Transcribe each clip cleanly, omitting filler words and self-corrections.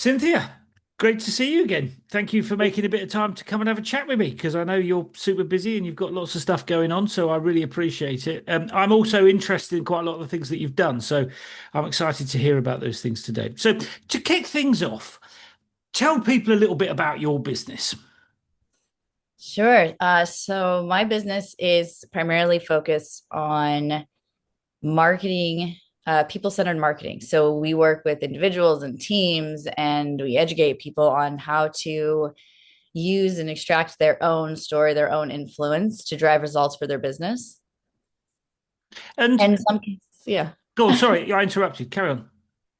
Cynthia, great to see you again. Thank you for making a bit of time to come and have a chat with me because I know you're super busy and you've got lots of stuff going on. So I really appreciate it. I'm also interested in quite a lot of the things that you've done. So I'm excited to hear about those things today. So to kick things off, tell people a little bit about your business. Sure. So my business is primarily focused on marketing, people-centered marketing. So we work with individuals and teams, and we educate people on how to use and extract their own story, their own influence to drive results for their business. And And in some cases, yeah. go on, sorry, I interrupted. Carry on.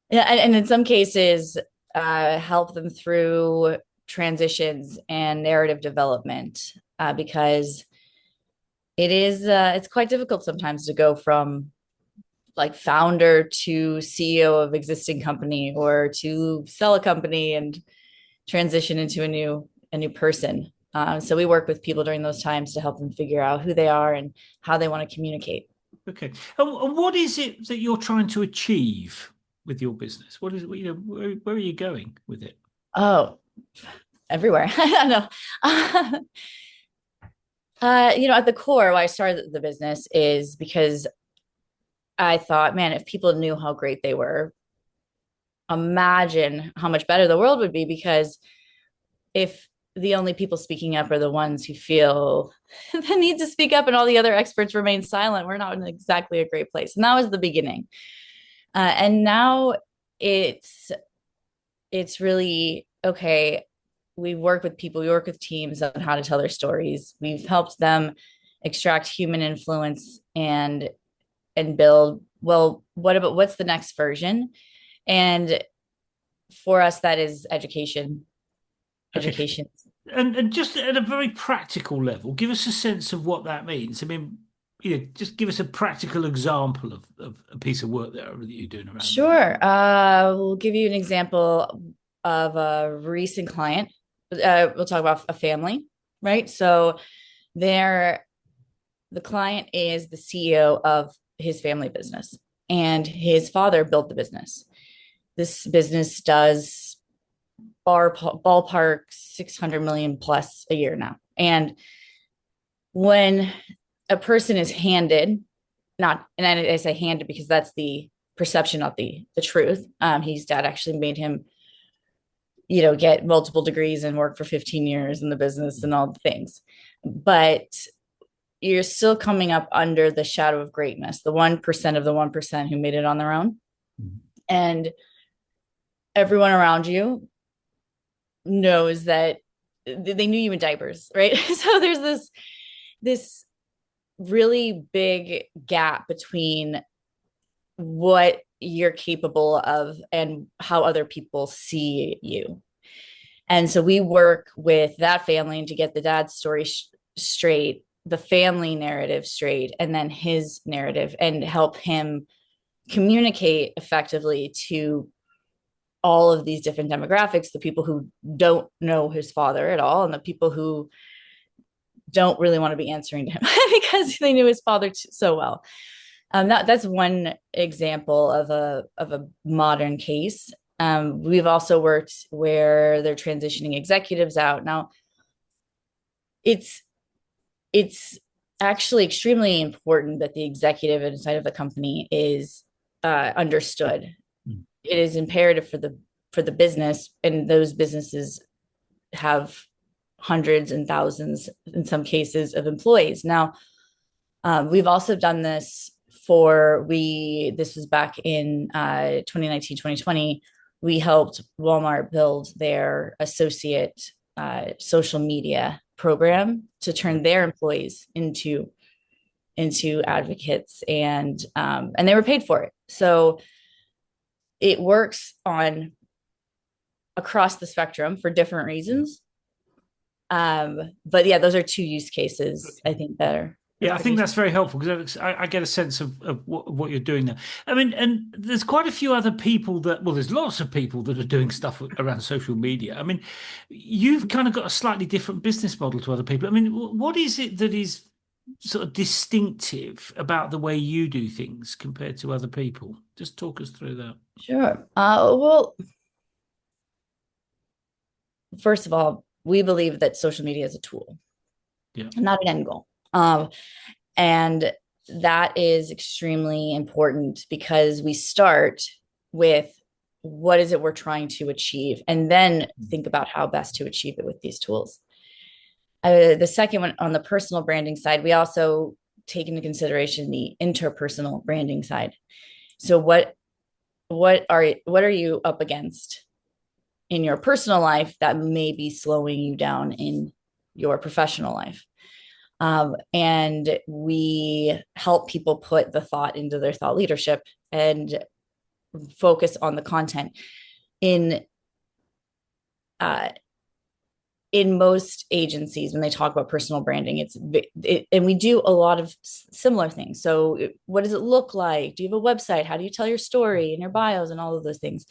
Yeah, and in some cases, help them through transitions and narrative development, because it's quite difficult sometimes to go from like founder to CEO of existing company or to sell a company and transition into a new person. So we work with people during those times to help them figure out who they are and how they want to communicate. Okay. And what is it that you're trying to achieve with your business? What is it, where are you going with it? Oh, everywhere. I don't know. At the core, why I started the business is because I thought, man, if people knew how great they were, imagine how much better the world would be. Because if the only people speaking up are the ones who feel the need to speak up and all the other experts remain silent, we're not in exactly a great place. And that was the beginning. And now it's it's really okay. We work with people, we work with teams on how to tell their stories. We've helped them extract human influence and build, well, what's the next version? And for us, that is education. Okay. Education. And just at a very practical level, give us a sense of what that means. I mean, just give us a practical example of a piece of work that you're doing around that. Sure. We'll give you an example of a recent client. We'll talk about a family, right? So they're the client is the CEO of his family business, and his father built the business. This business does ballpark 600 million plus a year now. And when a person is handed, not, and I say handed because that's the perception, not the truth. His dad actually made him, get multiple degrees and work for 15 years in the business and all the things. But you're still coming up under the shadow of greatness, the 1% of the 1% who made it on their own. Mhm. And everyone around you knows that they knew you in diapers, right? So there's this really big gap between what you're capable of and how other people see you. And so we work with that family to get the dad's story straight, the family narrative straight, and then his narrative, and help him communicate effectively to all of these different demographics, the people who don't know his father at all and the people who don't really want to be answering to him because they knew his father so well. That's one example of a modern case. We've also worked where they're transitioning executives out. Now, it's it's actually extremely important that the executive inside of the company is understood. It is imperative for the business, and those businesses have hundreds and thousands, in some cases, of employees. Now, we've also done this this was back in 2019, 2020. We helped Walmart build their associate social media program to turn their employees into advocates, and they were paid for it. So it works on across the spectrum for different reasons. But yeah, those are two use cases I think that are Yeah, I think pretty. that's very helpful because I get a sense of what you're doing there. I mean, and there's quite a few other people well, there's lots of people that are doing stuff around social media. I mean, you've kind of got a slightly different business model to other people. I mean, what is it that is sort of distinctive about the way you do things compared to other people? Just talk us through that. Sure. Well, first of all, we believe that social media is a tool, Yeah. not an end goal. And that is extremely important because we start with what is it we're trying to achieve, and then think about how best to achieve it with these tools. The second one, on the personal branding side, we also take into consideration the interpersonal branding side. So what are you up against in your personal life that may be slowing you down in your professional life? And we help people put the thought into their thought leadership and focus on the content. In uh, in most agencies, when they talk about personal branding, and we do a lot of similar things. So what does it look like? Do you have a website? How do you tell your story and your bios and all of those things?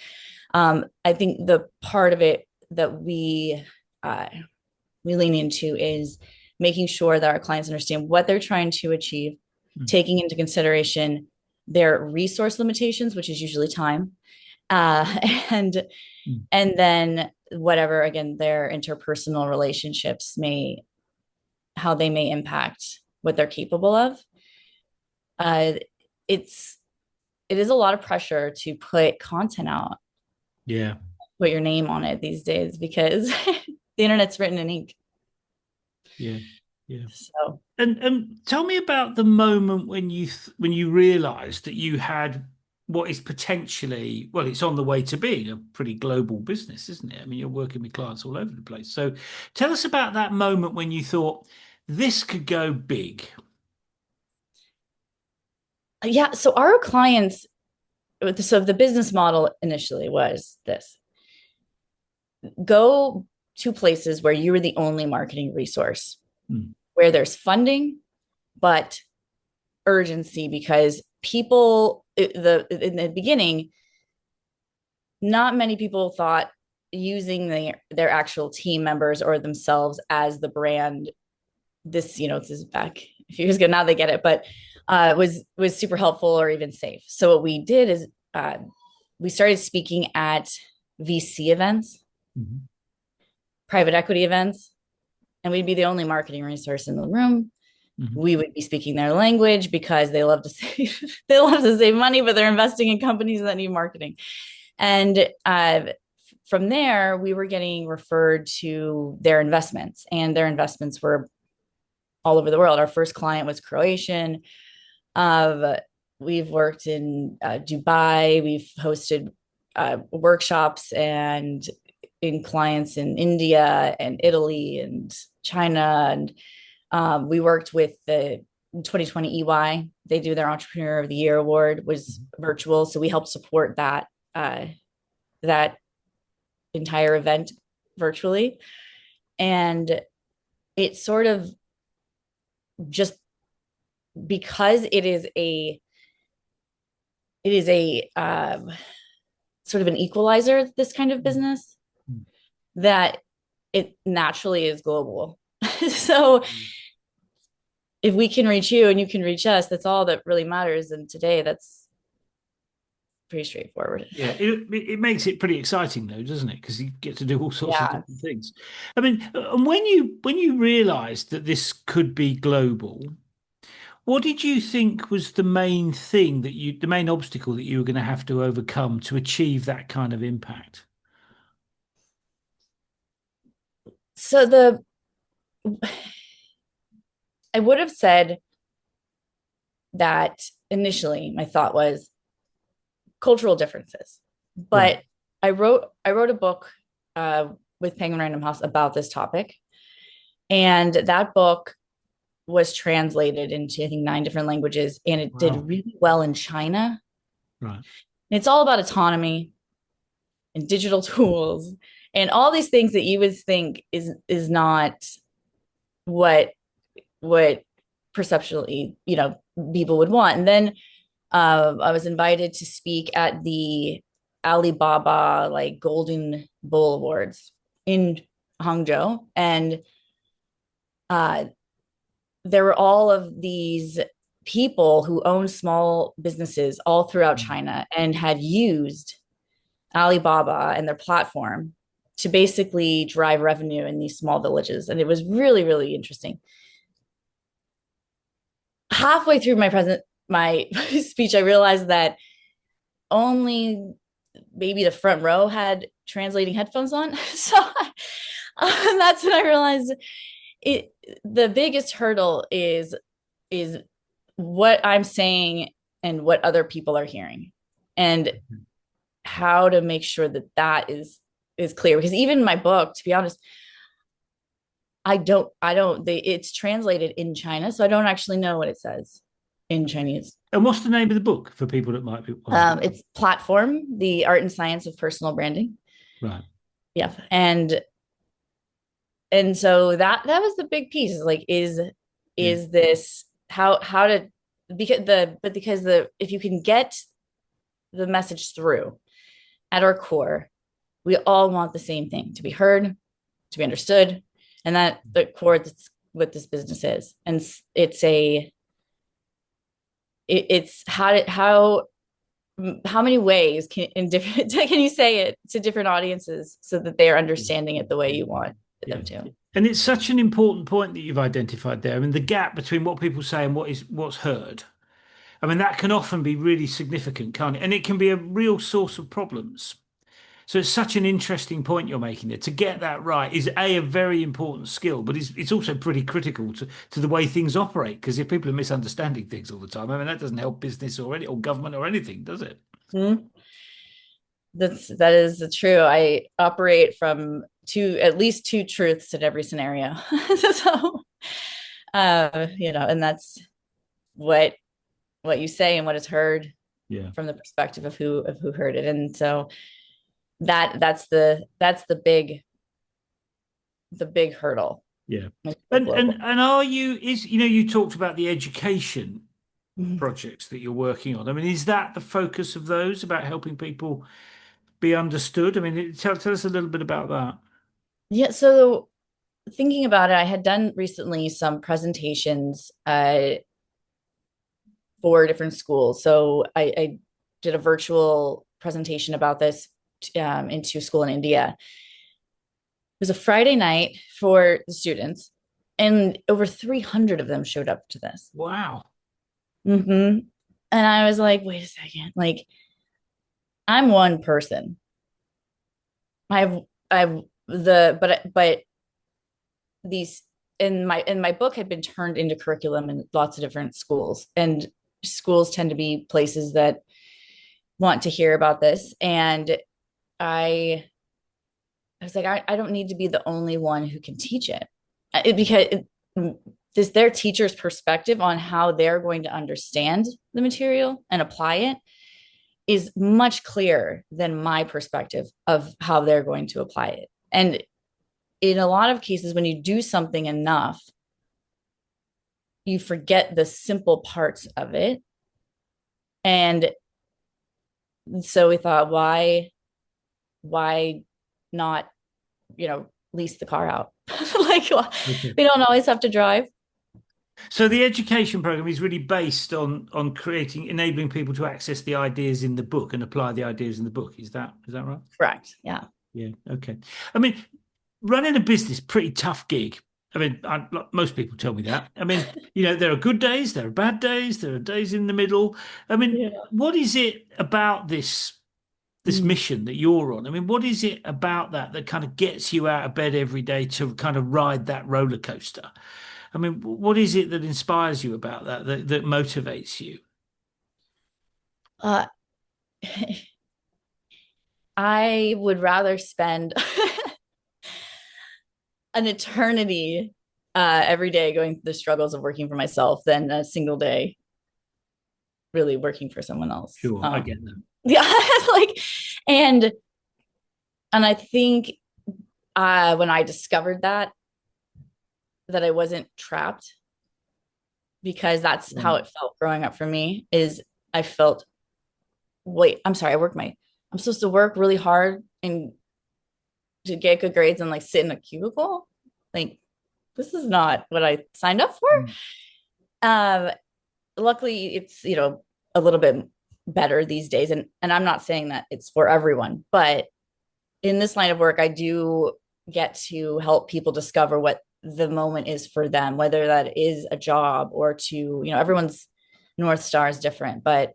I think the part of it that we lean into is making sure that our clients understand what they're trying to achieve, Mm. taking into consideration their resource limitations, which is usually time, uh, and Mm. and then whatever, again, their interpersonal relationships may, how they may impact what they're capable of. uh, it's it is a lot of pressure to put content out, Yeah. put your name on it these days, because the internet's written in ink. Yeah. Yeah. So And tell me about the moment when when you realized that you had what is potentially, well, it's on the way to being a pretty global business, isn't it? I mean, you're working with clients all over the place. So tell us about that moment when you thought this could go big. yeah, so our clients, so the business model initially was this: go to places where you are the only marketing resource, Mm. where there's funding, but urgency, because people, in the beginning, not many people thought using their actual team members or themselves as the brand. This is back a few years ago. Now they get it, but was super helpful or even safe. So what we did is we started speaking at VC events, Mhm. private equity events, and we'd be the only marketing resource in the room. Mhm. We would be speaking their language because they love to save they love to save money, but they're investing in companies that need marketing. And from there, we were getting referred to their investments, and their investments were all over the world. Our first client was Croatian. Uh, we've worked in Dubai. We've hosted workshops and in clients in India and Italy and China. And we worked with the 2020 EY. They do their Entrepreneur of the Year award, was virtual. So we helped support that entire event virtually. And it sort of just, because it is a sort of an equalizer, this kind of business, Mhm. that it naturally is global. So if we can reach you and you can reach us, that's all that really matters. And today, that's pretty straightforward. Yeah, it makes it pretty exciting though, doesn't it? Because you get to do all sorts of Yeah. different things. I mean, and when you realized that this could be global, what did you think was the main thing the main obstacle that you were going to have to overcome to achieve that kind of impact? So I would have said that initially my thought was cultural differences. Right. But I wrote a book uh, with Penguin Random House about this topic, and that book was translated into, I think, 9 different languages, and it did Wow. really well in China. Right. And it's all about autonomy and digital tools and all these things that you would think is not what what perceptually, people would want. And then I was invited to speak at the Alibaba like Golden Bowl Awards in Hangzhou, and uh, there were all of these people who own small businesses all throughout Mm. China and had used Alibaba and their platform to basically drive revenue in these small villages. And it was really, really interesting. Halfway through my speech, I realized that only maybe the front row had translating headphones on. So that's when I realized it. The biggest hurdle is what I'm saying and what other people are hearing, and how to make sure that that is clear. Because even in my book, to be honest, it's translated in China, so I don't actually know what it says in Chinese. And what's the name of the book for people that might be It's Platform: The Art and Science of Personal Branding. right? Yeah, and so that was the big piece. Like, is this how to, because the if you can get the message through, at our core, we all want the same thing: to be heard, to be understood, and that the core, that's what this business is. And it's how many ways can you say it to different audiences so that they are understanding it the way you want them to. And it's such an important point that you've identified there. I mean, the gap between what people say and what's heard. I mean, that can often be really significant, can't it? And it can be a real source of problems. So it's such an interesting point you're making there. To get that right is a very important skill, but it's also pretty critical to the way things operate. Because if people are misunderstanding things all the time, I mean, that doesn't help business or government or anything, does it? Mm-hmm. That is true. I operate from at least two truths in every scenario. So, and that's what you say and what is heard Yeah. from the perspective of who heard it. And so that's the big hurdle. Yeah. And are you is you talked about the education Mhm. projects that you're working on. I mean, is that the focus of those about helping people be understood? I mean, tell us a little bit about that. Yeah. So thinking about it, I had done recently some presentations for different schools. So I did a virtual presentation about this into a school in India. It was a Friday night for the students, and over 300 of them showed up to this. Wow. Mm-hmm. And I was like, wait a second, like, I'm one person. I've but these in my book had been turned into curriculum in lots of different schools, and schools tend to be places that want to hear about this. And I was like, I don't need to be the only one who can teach it, because this their teacher's perspective on how they're going to understand the material and apply it is much clearer than my perspective of how they're going to apply it. And in a lot of cases, when you do something enough, you forget the simple parts of it. And so we thought, why not, lease the car out? Like, well, Okay. we don't always have to drive. So the education program is really based on enabling people to access the ideas in the book and apply the ideas in the book. Is that right? Correct. Yeah. Yeah. Okay. I mean, running a business, pretty tough gig. I mean, most people tell me that. I mean, there are good days, there are bad days, there are days in the middle. I mean, Yeah. what is it about this Mm. mission that you're on? I mean, what is it about that kind of gets you out of bed every day to kind of ride that roller coaster? I mean, what is it that inspires you about that motivates you? Uh, I would rather spend an eternity every day going through the struggles of working for myself than a single day really working for someone else. Sure, I get that. Yeah, like, and I think when I discovered that I wasn't trapped, because that's how Right. it felt growing up for me, is I felt, wait, I'm sorry, I'm supposed to work really hard and to get good grades and like sit in a cubicle. Like, this is not what I signed up for. Mm. Um, Luckily it's, a little bit better these days. And I'm not saying that it's for everyone, but in this line of work, I do get to help people discover what the moment is for them, whether that is a job or to, everyone's North Star is different, but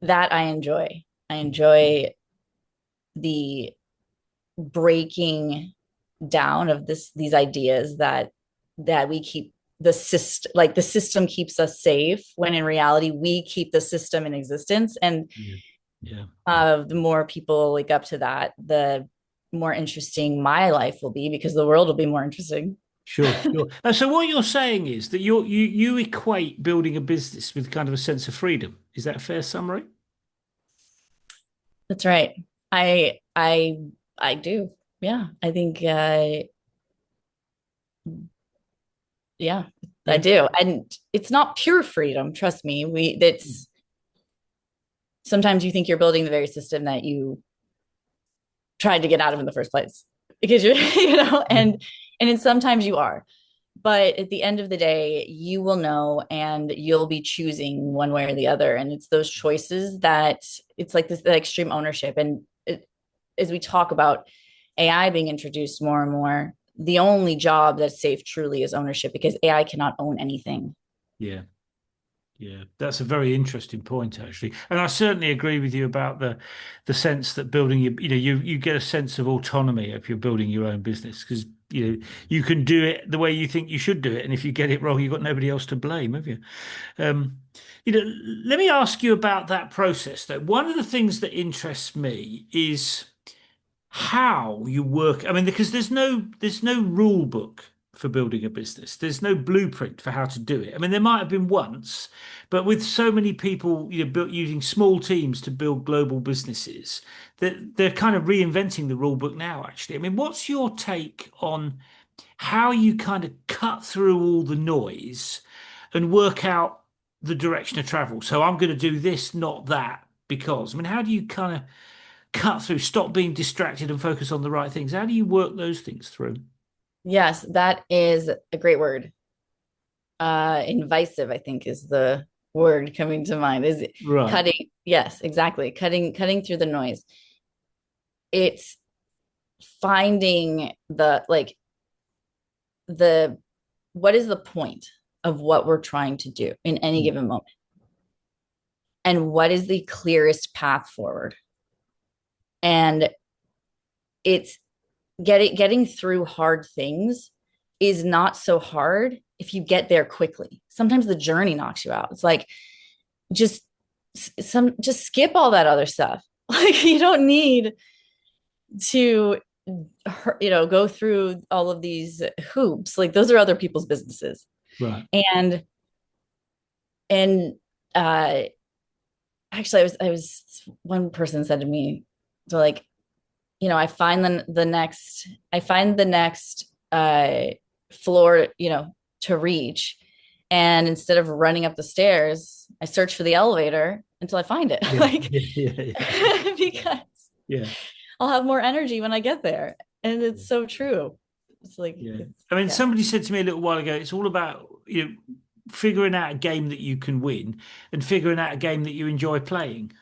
that I enjoy. I enjoy the breaking down of these ideas that we keep the system, like the system keeps us safe, when in reality we keep the system in existence. And Yeah. Yeah. the more people wake up to that, the more interesting my life will be, because the world will be more interesting. Sure, sure. So what you're saying is that you equate building a business with kind of a sense of freedom. Is that a fair summary? That's right. I do. Yeah, I think yeah, I Yeah. do. And it's not pure freedom, trust me. We That's sometimes you think you're building the very system that you tried to get out of in the first place, because you're Yeah. and then sometimes you are, but at the end of the day you will know, and you'll be choosing one way or the other, and it's those choices that, it's like this, that extreme ownership. And as we talk about AI being introduced more and more, the only job that's safe truly is ownership, because AI cannot own anything. Yeah. Yeah, that's a very interesting point, actually, and I certainly agree with you about the sense that building you get a sense of autonomy if you're building your own business, because you can do it the way you think you should do it, and if you get it wrong, you've got nobody else to blame, have you? Um, Let me ask you about that process, though. One of the things that interests me is how you work. I mean, because there's no rule book for building a business. There's no blueprint for how to do it. I mean, there might have been once, but with so many people, built using small teams to build global businesses, that they're kind of reinventing the rule book now, actually. I mean, what's your take on how you kind of cut through all the noise and work out the direction of travel? So I'm going to do this, not that, because, I mean, how do you kind of cut through, stop being distracted and focus on the right things? How do you work those things through? Yes, that is a great word. Invisive, I think, is the word coming to mind. Is Right. cutting? Yes, exactly. Cutting through the noise. It's finding the what is the point of what we're trying to do in any given moment, and what is the clearest path forward. And it's getting through hard things is not so hard if you get there quickly. Sometimes the journey knocks you out. It's like, just just skip all that other stuff. Like, you don't need to go through all of these hoops. Like, those are other people's businesses. Right. And and uh actually, I was one person said to me, so like, I find the next floor, to reach. And instead of running up the stairs, I search for the elevator until I find it. Yeah. Like, Yeah. Yeah. Yeah. because Yeah. I'll have more energy when I get there. And it's so true. It's like, Yeah. I mean, yeah. somebody said to me a little while ago, it's all about, figuring out a game that you can win and figuring out a game that you enjoy playing.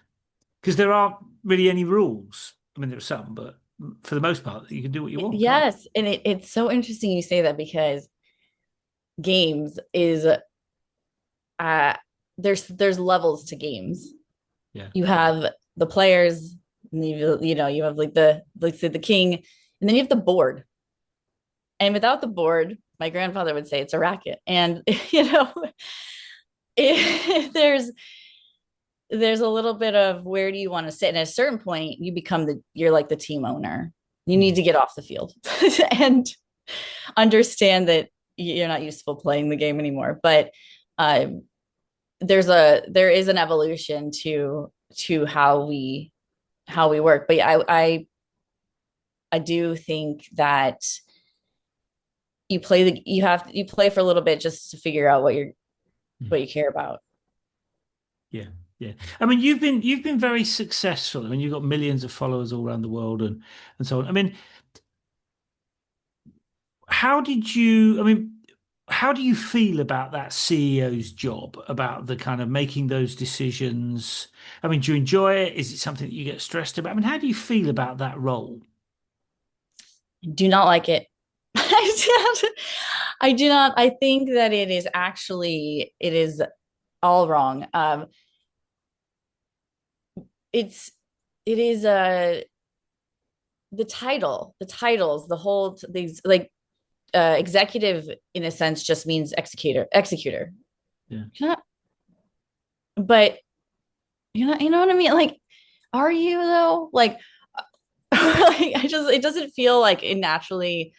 Because there aren't really any rules. I mean, there are some, but for the most part, you can do what you want, can't Yes. And it's so interesting you say that, because games is uh there's levels to games. you? Yeah. You have the players, and you have like let's say the king, and then you have the board. And without the board, my grandfather would say it's a racket. And there's a little bit of, where do you want to sit? And at a certain point, you're like the team owner. You need Mm. to get off the field and understand that you're not useful playing the game anymore. But um, there is an evolution to how we work. But yeah, I do think that you play for a little bit just to figure out Mm. what you care about. Yeah. Yeah. I mean, you've been very successful. I mean, you've got millions of followers all around the world and so on. I mean, how did you, I mean, how do you feel about that CEO's job, about the kind of making those decisions? I mean, do you enjoy it? Is it something that you get stressed about? I mean, how do you feel about that role? Do not like it. I do not. I think that it is all wrong. It's it is the titles, the whole these like executive in a sense just means executor. Yeah. Yeah, but you know what I mean? Like, are you though? Like, like I just it doesn't feel like it naturally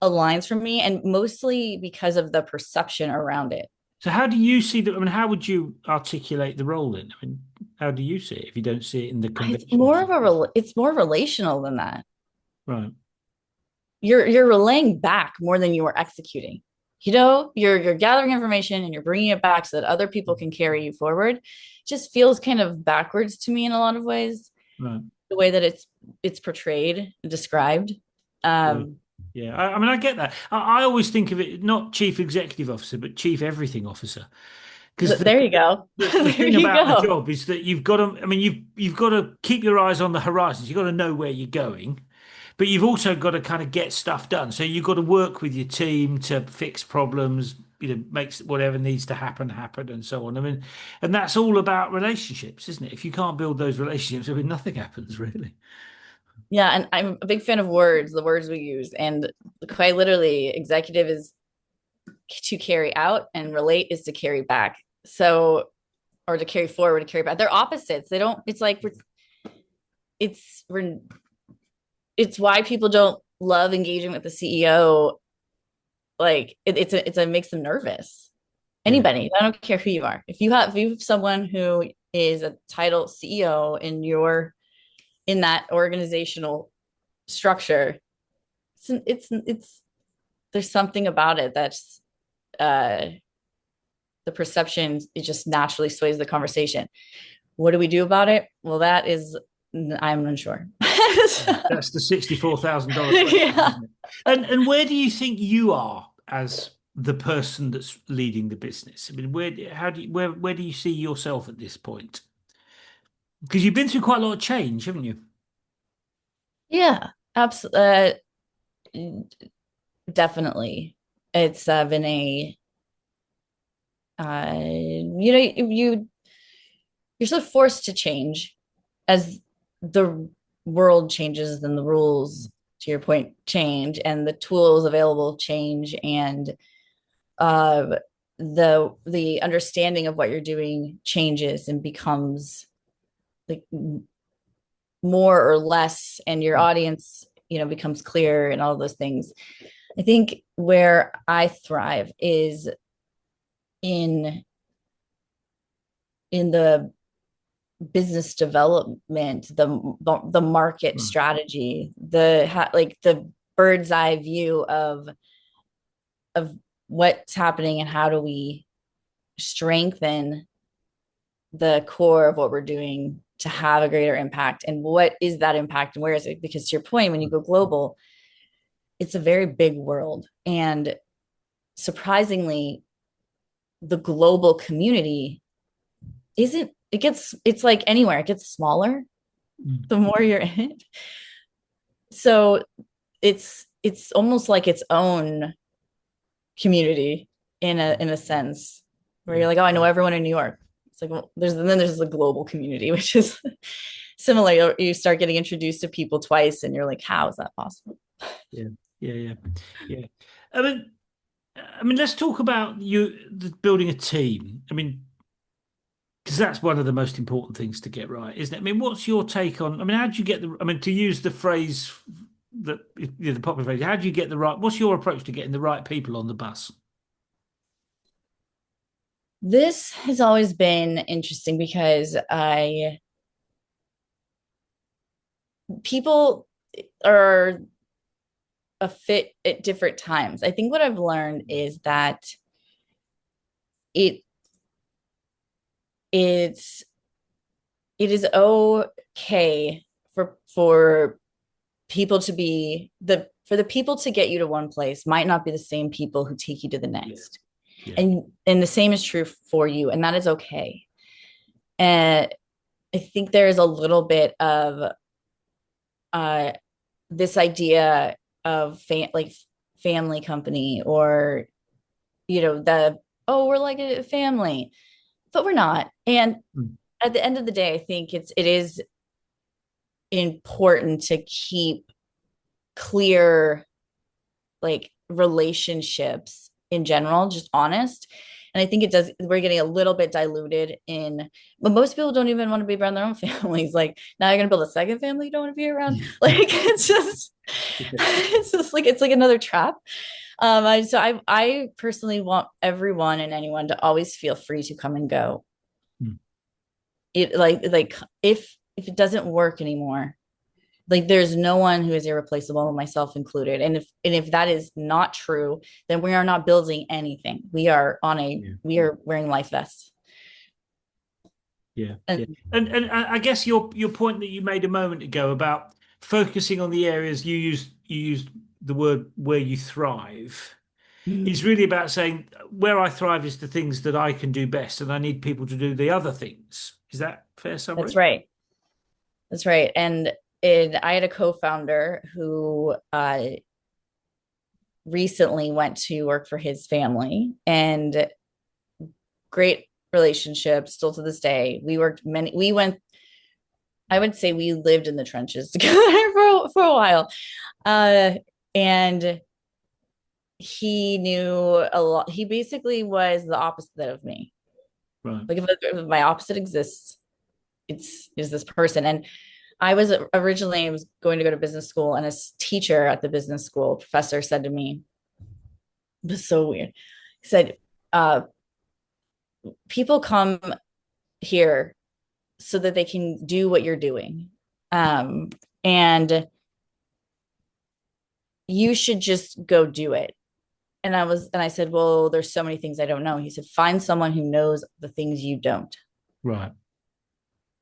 aligns for me, and mostly because of the perception around it. So how do you see that? I mean, how would you articulate the role then? I mean, how do you see it if you don't see it in the conventional sense? It's more relational than that. Right. You're relaying back more than you are executing. You know, you're gathering information and you're bringing it back so that other people can carry you forward. It just feels kind of backwards to me in a lot of ways, Right. the way that it's portrayed and described. Yeah. um Yeah. I mean, I get that. I always think of it not chief executive officer, but chief everything officer. Because there you go. the There thing you about the go. job is that you've got to, I mean, you've got to keep your eyes on the horizons. You've got to know where you're going, but you've also got to kind of get stuff done. So you've got to work with your team to fix problems, makes whatever needs to happen happen and so on. I mean, and that's all about relationships, isn't it? If you can't build those relationships, I mean, nothing happens really. Yeah, and I'm a big fan of words, the words we use, and quite literally executive is to carry out and relate is to carry back. So, or to carry forward, to carry back. They're opposites. They don't, it's like it's we're it's why people don't love engaging with the CEO. Like it makes them nervous. Yeah. Anybody, I don't care who you are. If you have someone who is a title CEO and you're in that organizational structure, it's there's something about it that's uh the perception, it just naturally sways the conversation. What do we do about it? Well, that is, I'm unsure. That's the $64,000 question, Yeah. isn't it? And where do you think you are as the person that's leading the business? I mean, where do you see yourself at this point? Because you've been through quite a lot of change, haven't you? Yeah, absolutely. Definitely. It's been a you know, you're sort of forced to change as the world changes, then the rules, to your point, change, and the tools available change, and uh the understanding of what you're doing changes and becomes like more or less, and your audience, you know, becomes clear and all those things. I think where I thrive is in the business development, the market Right. strategy, like the bird's eye view of what's happening and how do we strengthen the core of what we're doing to have a greater impact, and what is that impact and where is it? Because to your point, when you go global, it's a very big world, and surprisingly the global community isn't, it's like anywhere, it gets smaller Mm. the more you're in it. So it's almost like its own community in a sense, where Yeah. you're like, oh, I know everyone in New York. It's like, well, there's the global community, which is similar. You start getting introduced to people twice and you're like, how is that possible? Yeah. Yeah. Yeah. Yeah. I mean, let's talk about building a team. I mean, because that's one of the most important things to get right, isn't it? I mean, what's your take on? I mean, how do you get the? I mean, to use the phrase that the popular phrase, how do you get the right? What's your approach to getting the right people on the bus? This has always been interesting because I people are a fit at different times. I think what I've learned is that it it's it is okay for people to be for the people to get you to one place might not be the same people who take you to the Yeah. next. Yeah. And the same is true for you, and that is okay. And I think there is a little bit of uh this idea of like family company, or the, oh, we're like a family, but we're not. And Mm. at the end of the day, I think it is important to keep clear, like, relationships in general, just honest. And I think it does, we're getting a little bit diluted in, but most people don't even want to be around their own families. Like, now you're gonna build a second family you don't want to be around. Like, it's just like, it's like another trap. I personally want everyone and anyone to always feel free to come and go. Mm. It like if it doesn't work anymore, like, there's no one who is irreplaceable, myself included. And if that is not true, then we are not building anything. Yeah. We are wearing life vests. Yeah, yeah, And and I guess your point that you made a moment ago about focusing on the areas you used the word where you thrive is really about saying where I thrive is the things that I can do best, and I need people to do the other things. Is that fair that's summary? right. That's right. And I had a co-founder who recently went to work for his family, and great relationship still to this day. We went, I would say we lived in the trenches together for a while. Uh, and he knew a lot. He basically was the opposite of me. Right. Like, if my opposite exists, it's is this person. And I was going to go to business school, and a teacher at the business school professor said to me, it was so weird. He said, uh, people come here so that they can do what you're doing. And you should just go do it. And I said, well, there's so many things I don't know. He said, find someone who knows the things you don't. Right.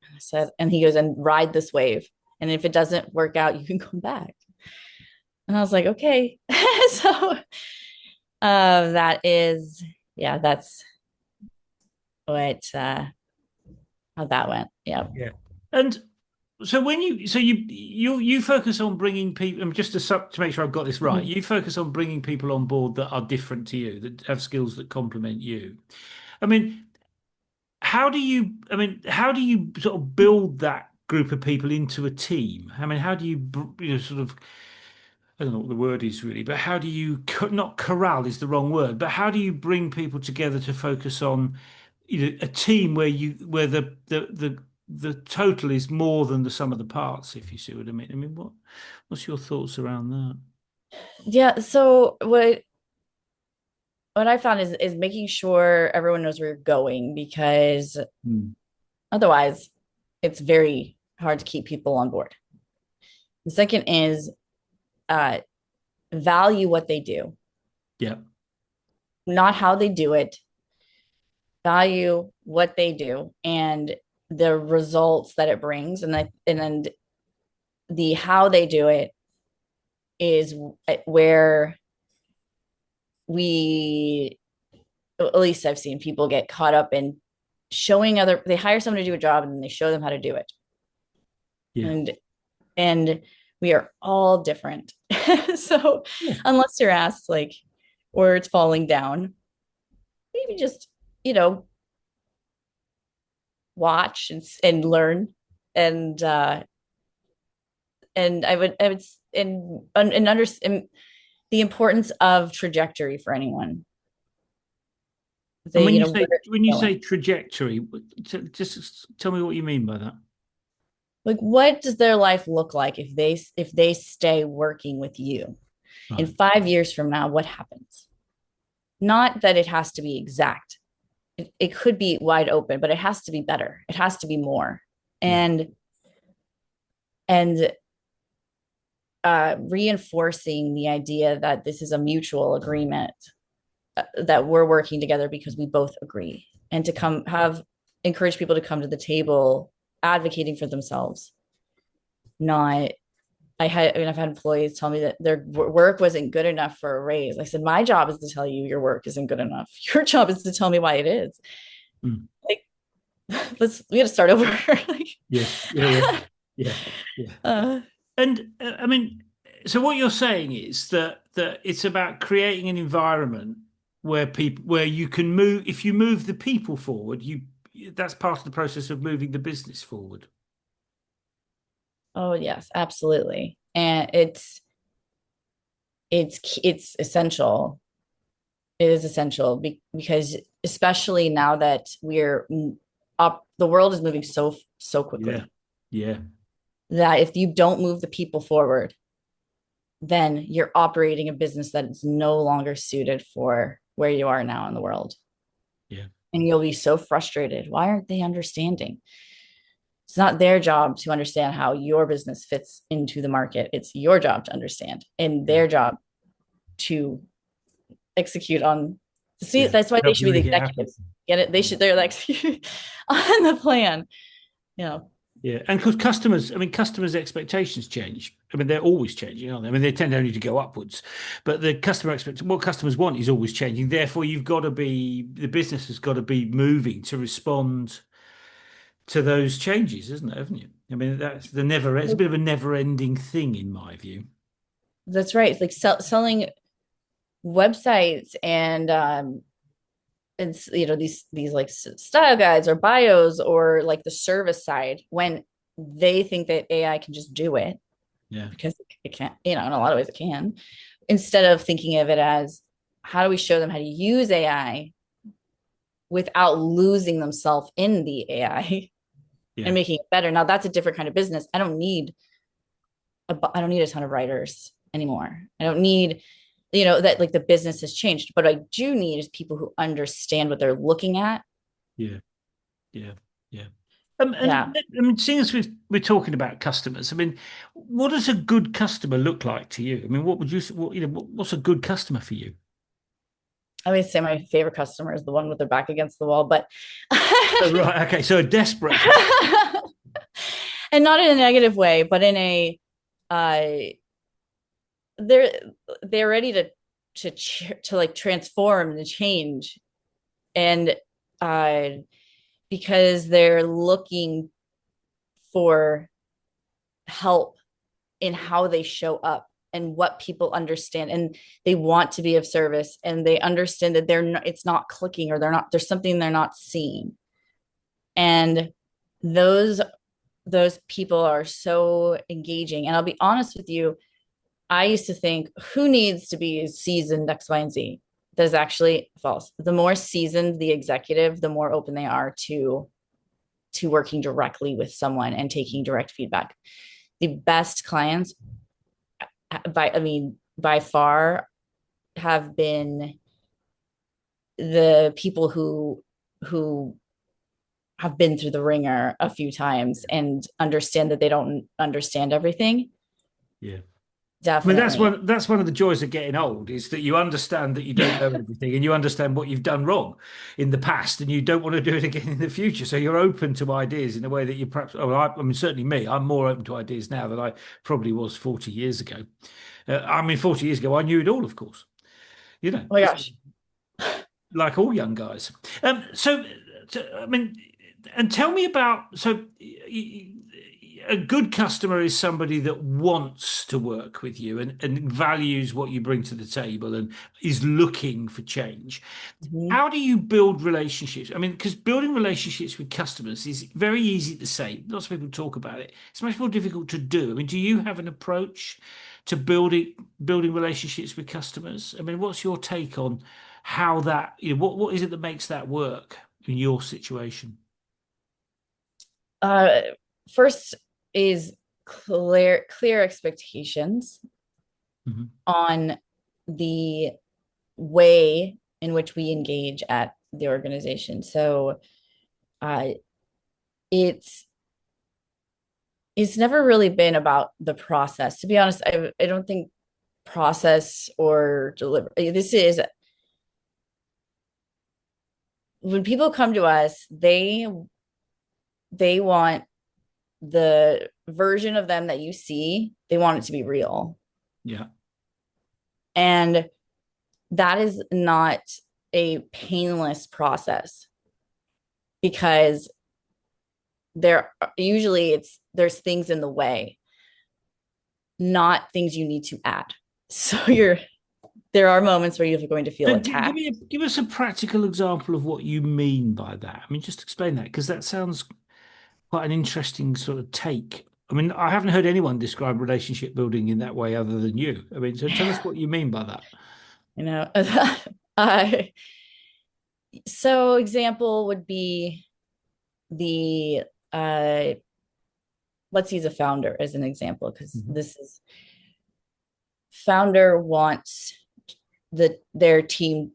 I said, and he goes, and ride this wave. And if it doesn't work out, you can come back. And I was like, okay. So that is, yeah, that's what how that went. Yeah. Yeah. And so when you focus on bringing people, just to make sure I've got this right, Mhm. you focus on bringing people on board that are different to you, that have skills that complement you. I mean, how do you sort of build that group of people into a team? I mean, how do you, sort of, I don't know what the word is really, but how do you, not corral is the wrong word, but how do you bring people together to focus on, a team where the total is more than the sum of the parts, if you see what I mean? I mean, what's your thoughts around that? Yeah. So what I found is making sure everyone knows where you're going, because Hmm. otherwise it's very hard to keep people on board. The second is uh, value what they do, Yeah, not how they do it. Value what they do and the results that it brings, and then the how they do it is where we, at least I've seen people get caught up in showing other. They hire someone to do a job, and then they show them how to do it. yeah, And and we are all different. So yeah, unless you're asked, like, or it's falling down, maybe just, you know watch and learn. And I would and understand the importance of trajectory for anyone. and They, where when you they're going. say trajectory, just tell me what you mean by that. Like, what does their life look like if they stay working with you? In Right. 5 years from now, what happens? Not that it has to be exact. It could be wide open, but it has to be better. It has to be more. Yeah. And reinforcing the idea that this is a mutual agreement, that we're working together because we both agree, and to come have encourage people to come to the table advocating for themselves, not I've had employees tell me that their work wasn't good enough for a raise. I said, my job is to tell you your work isn't good enough. Your job is to tell me why it is. Mm. Like, we got to start over. Like, Yeah, yeah, yeah, yeah, yeah. uh, And I mean, so what you're saying is that it's about creating an environment where people where you can move. If you move the people forward, you that's part of the process of moving the business forward. oh yes, absolutely. And it's essential. It is essential because especially now that we're up, the world is moving so Yeah, quickly yeah, that if you don't move the people forward, then you're operating a business that is no longer suited for where you are now in the world. yeah, And you'll be so frustrated. Why aren't they understanding? It's not their job to understand how your business fits into the market. It's your job to understand and yeah, their job to execute on. See, yeah. that's why they Help should you be the make it happen. executives. Get it? They're the execute on the plan. You know, Yeah, and because customers, I mean, customers' expectations change. I mean, they're always changing, aren't they? I mean, they tend only to go upwards, but the customer expect what customers want is always changing. Therefore, the business has got to be moving to respond to those changes, isn't it? Haven't you? I mean, it's a bit of a never-ending thing in my view. that's right. It's like selling websites and these like style guides or bios or like the service side when they think that AI can just do it Yeah, because it can't, in a lot of ways it can, instead of thinking of it as how do we show them how to use AI without losing themselves in the AI and yeah, making it better. Now that's a different kind of business. I don't need a ton of writers anymore. I don't need, that like the business has changed. But I do need is people who understand what they're looking at. yeah, yeah, yeah. Yeah. And I mean, seeing as we're talking about customers, I mean, what does a good customer look like to you? I mean, what would you, what, you know, what's a good customer for you? I would say my favorite customer is the one with their back against the wall, but Oh, right. Okay. So a desperate customer. and not in a negative way, but in a uh they're they're ready to like transform and change and uh because they're looking for help in how they show up and what people understand and they want to be of service and they understand that it's not clicking or there's something they're not seeing and those those people are so engaging and I'll be honest with you, I used to think who needs to be seasoned X, Y, and Z. That is actually false. The more seasoned the executive, the more open they are to working directly with someone and taking direct feedback. The best clients by far have been the people who have been through the ringer a few times and understand that they don't understand everything. Yeah. I mean, Definitely. that's one of the joys of getting old is that you understand that you don't know everything and you understand what you've done wrong in the past and you don't want to do it again in the future. So you're open to ideas in a way that you perhaps, I mean, certainly me, I'm more open to ideas now than I probably was 40 years ago. I mean, 40 years ago, I knew it all, of course, you know, Oh my gosh. like all young guys. I mean, and tell me about, a good customer is somebody that wants to work with you and values what you bring to the table and is looking for change. Mhm. How do you build relationships? I mean, because building relationships with customers is very easy to say. Lots of people talk about it. It's much more difficult to do. I mean, do you have an approach to building relationships with customers? I mean, what's your take on how that, what is it that makes that work in your situation? Uh, First is clear expectations Mhm. on the way in which we engage at the organization. So uh, it's it's never really been about the process. To be honest, I don't think process or deliver. This is when people come to us, they want the version of them that you see, they want it to be real. Yeah. And that is not a painless process, because there's things in the way, not things you need to add. So there are moments where you're going to feel But give attacked. me give us a practical example of what you mean by that. I mean, just explain that because that sounds quite an interesting sort of take. I mean, I haven't heard anyone describe relationship building in that way other than you. I mean, so tell us what you mean by that. You know, I so example would be the let's use a founder as an example, because Mhm. this is founder wants their team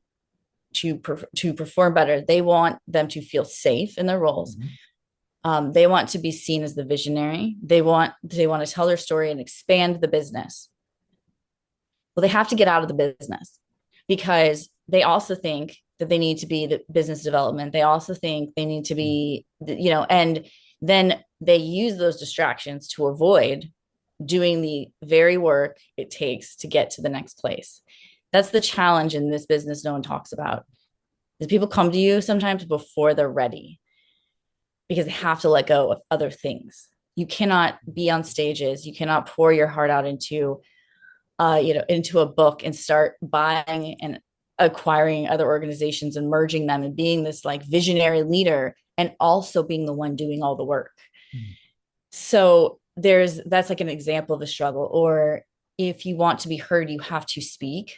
to perform better. They want them to feel safe in their roles. Mhm. They want to be seen as the visionary. They want to tell their story and expand the business. Well, they have to get out of the business, because they also think that they need to be the business development. They also think they need to be, and then they use those distractions to avoid doing the very work it takes to get to the next place. That's the challenge in this business no one talks about. Is people come to you sometimes before they're ready, because they have to let go of other things. You cannot be on stages. You cannot pour your heart out into a book and start buying and acquiring other organizations and merging them and being this like visionary leader and also being the one doing all the work. Mhm. So that's like an example of a struggle. Or if you want to be heard, you have to speak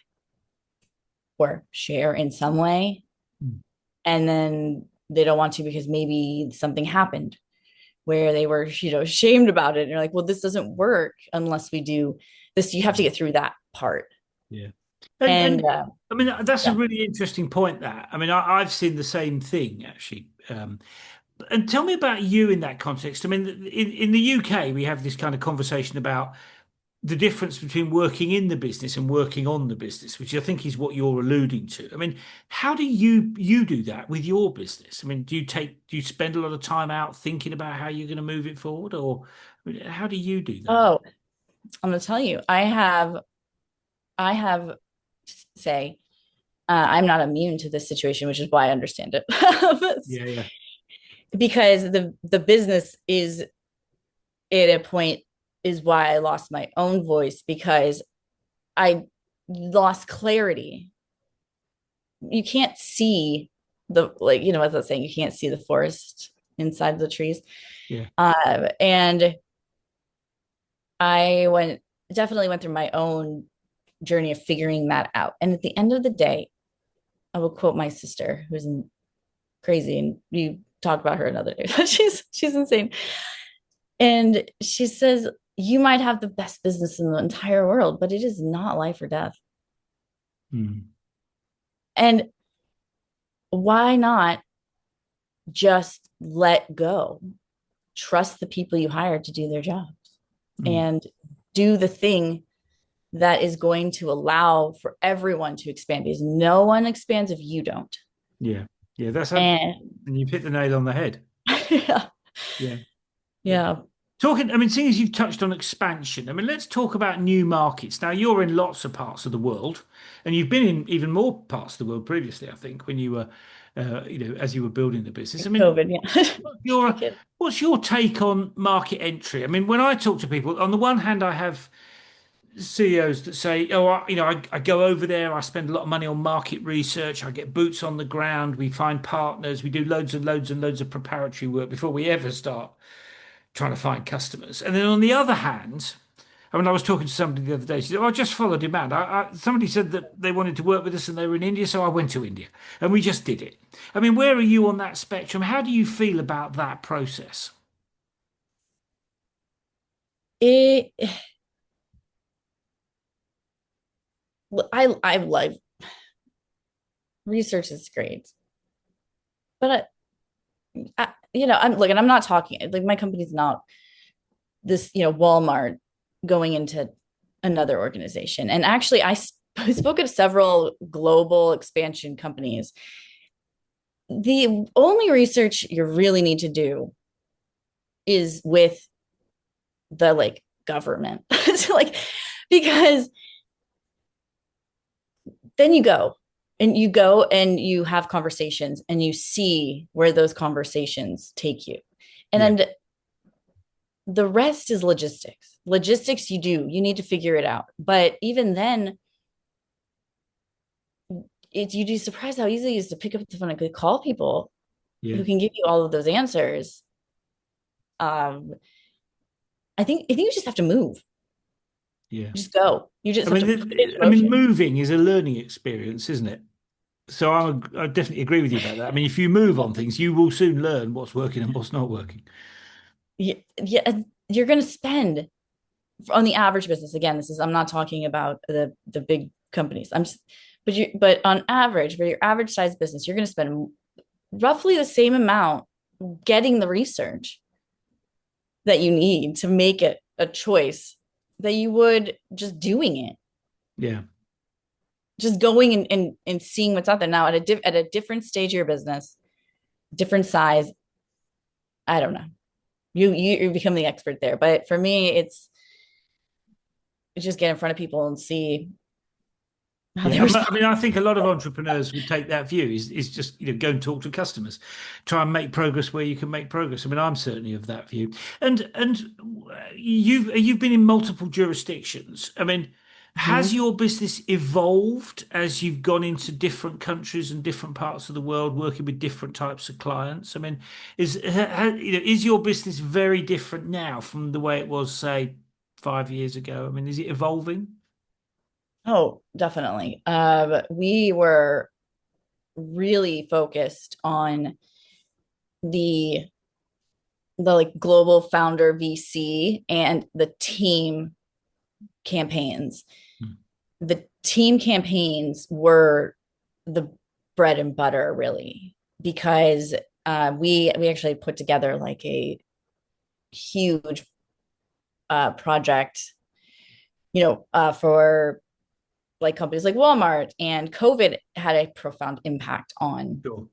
or share in some way. Mhm. And then they don't want to because maybe something happened where they were, shamed about it. And you're like, well, this doesn't work unless we do this. You have to get through that part. Yeah. And And I mean, that's a yeah. really interesting point that. I mean, I've seen the same thing actually. And tell me about you in that context. I mean, in the UK, we have this kind of conversation about the difference between working in the business and working on the business, which I think is what you're alluding to. I mean, how do you do that with your business? I mean, do you spend a lot of time out thinking about how you're going to move it forward, or I mean, how do you do that? Oh, I'm going to tell you, I have say, I'm not immune to this situation, which is why I understand it. Yeah, yeah. Because the business is at a point, is why I lost my own voice, because I lost clarity. You can't see as I was saying, you can't see the forest inside the trees. Yeah. And I definitely went through my own journey of figuring that out. And at the end of the day, I will quote my sister, who's crazy, and you talk about her another day. She's insane. And she says, you might have the best business in the entire world, but it is not life or death. Mm. And why not just let go? Trust the people you hired to do their jobs Mm. and do the thing that is going to allow for everyone to expand, because no one expands if you don't. Yeah. Yeah. And And you've hit the nail on the head. yeah, Yeah. Yeah. yeah. Talking, I mean, seeing as you've touched on expansion, I mean, let's talk about new markets. Now, you're in lots of parts of the world, and you've been in even more parts of the world previously, I think, when you were, as you were building the business. I mean, COVID, yeah. your, Kid. what's your take on market entry? I mean, when I talk to people, on the one hand, I have CEOs that say, "Oh, I go over there. I spend a lot of money on market research. I get boots on the ground. We find partners. We do loads and loads and loads of preparatory work before we ever start trying to find customers." And then on the other hand, I mean, I was talking to somebody the other day. She said, "Oh, I just follow demand. Somebody said that they wanted to work with us and they were in India, so I went to India and we just did it." I mean, where are you on that spectrum? How do you feel about that process? It, I love research is great, but I'm not talking like my company's not this, Walmart going into another organization. And actually, I spoke at several global expansion companies. The only research you really need to do is with the like government. So, like, because then you go and you have conversations and you see where those conversations take you. And Yeah. then the rest is logistics. Logistics, you need to figure it out. But even then, you'd be surprised how easy it is to pick up the phone and call people Yeah. who can give you all of those answers. Um, I think you just have to move. Yeah. Just go. You just I have mean, to put it into motion. moving is a learning experience, isn't it? So I definitely agree with you about that. I mean, if you move on things, you will soon learn what's working and what's not working. Yeah, yeah, you're going to spend on the average business. Again, this is I'm not talking about the big companies. But on average, for your average size business, you're going to spend roughly the same amount getting the research that you need to make it a choice that you would just doing it, Yeah. just going and seeing what's out there. Now at a different stage of your business, different size, I don't know. You become the expert there. But for me, it's just get in front of people and see how they Yeah, I respond. mean, I think a lot of entrepreneurs would take that view. Is just go and talk to customers, try and make progress where you can make progress. I mean, I'm certainly of that view. And you've been in multiple jurisdictions. I mean, has Mhm. your business evolved as you've gone into different countries and different parts of the world, working with different types of clients? I mean, is your business very different now from the way it was, say, 5 years ago? I mean, is it evolving? Oh, definitely. We were really focused on the like global founder VC and the team campaigns. Hmm. The team campaigns were the bread and butter, really, because we actually put together like a huge project, for like companies like Walmart, and COVID had a profound impact on Sure.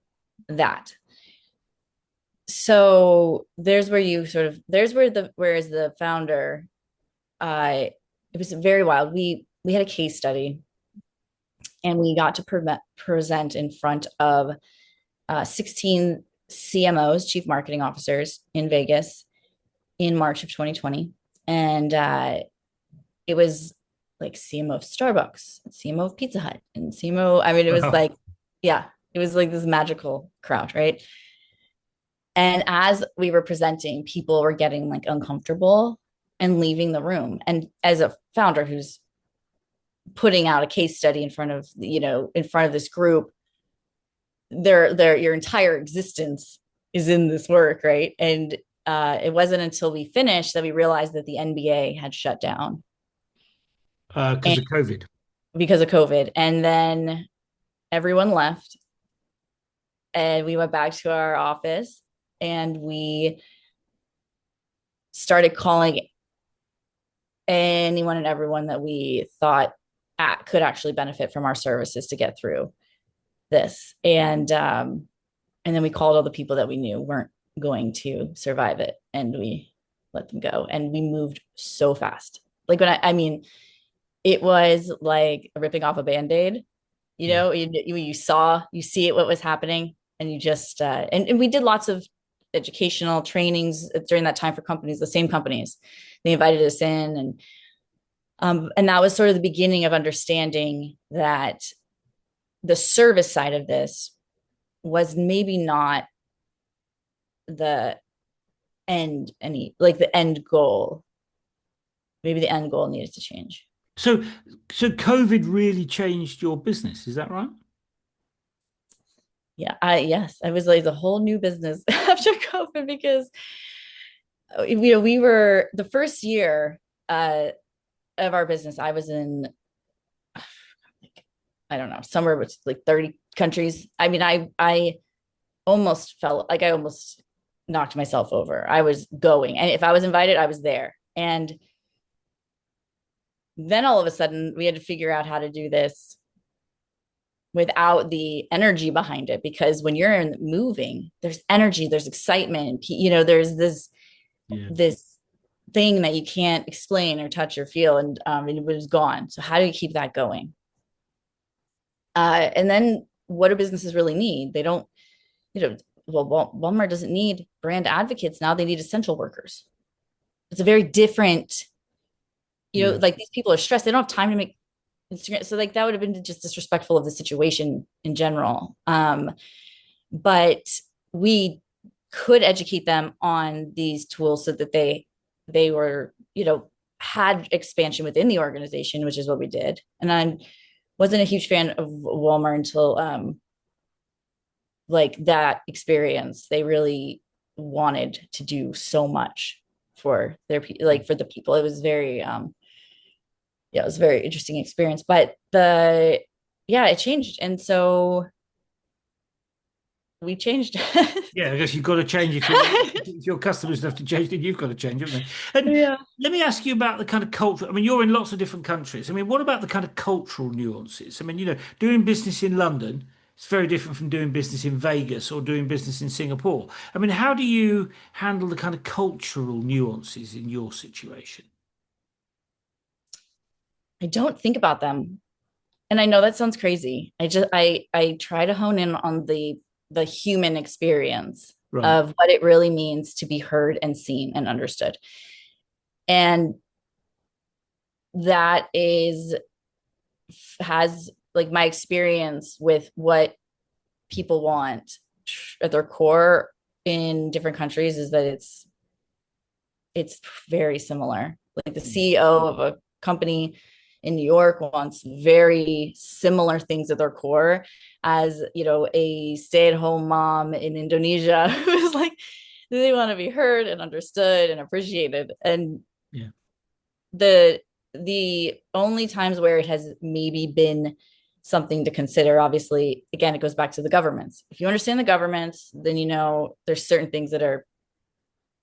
that. So there's where whereas the founder, uh it was very wild. We had a case study and we got to present in front of 16 CMOs, chief marketing officers in Vegas in March of 2020. And it was like CMO of Starbucks, CMO of Pizza Hut, and CMO. I mean, it was Wow. like, yeah, it was like this magical crowd, right? And as we were presenting, people were getting like uncomfortable and leaving the room. And as a founder who's putting out a case study in front of this group, your entire existence is in this work, right? And it wasn't until we finished that we realized that the NBA had shut down Because and of COVID. because of COVID. And then everyone left and we went back to our office and we started calling anyone and everyone that we thought could actually benefit from our services to get through this. And then we called all the people that we knew weren't going to survive it, and we let them go. And we moved so fast. Like I mean, it was like ripping off a band-aid. Yeah. You see it, what was happening, and you just and we did lots of educational trainings during that time for companies, the same companies. They invited us in, and that was sort of the beginning of understanding that the service side of this was maybe not the the end goal. Maybe the end goal needed to change. So, so COVID really changed your business, is that right? Yeah, yes, I was like the whole new business after COVID because we were the first year of our business. I was in, like, I don't know, somewhere with like 30 countries. I mean, I almost felt like I almost knocked myself over. I was going, and if I was invited, I was there. And then all of a sudden, we had to figure out how to do this without the energy behind it, because when you're moving, there's energy, there's excitement, there's Yeah. this thing that you can't explain or touch or feel, and it was gone. So how do you keep that going? And then what do businesses really need? They don't, you know, well, Walmart doesn't need brand advocates now. They need essential workers. It's a very different, Yeah. like these people are stressed. They don't have time to make Instagram. So like that would have been just disrespectful of the situation in general. But we could educate them on these tools so that they were, had expansion within the organization, which is what we did. And I wasn't a huge fan of Walmart until like that experience. They really wanted to do so much for their like for the people. It was very yeah, it was a very interesting experience. But it changed. And so we changed. Yeah, I guess you've got to change if your customers have to change, then you've got to change, haven't they? And Yeah. let me ask you about the kind of culture. I mean, you're in lots of different countries. I mean, what about the kind of cultural nuances? I mean, doing business in London is very different from doing business in Vegas or doing business in Singapore. I mean, how do you handle the kind of cultural nuances in your situation? I don't think about them. And I know that sounds crazy. I try to hone in on the human experience Right. of what it really means to be heard and seen and understood. And that is has like my experience with what people want at their core in different countries is that it's very similar. Like the CEO of a company in New York wants very similar things at their core as, a stay-at-home mom in Indonesia who's like they want to be heard and understood and appreciated. And Yeah. the only times where it has maybe been something to consider, obviously, again, it goes back to the governments. If you understand the governments, then there's certain things that are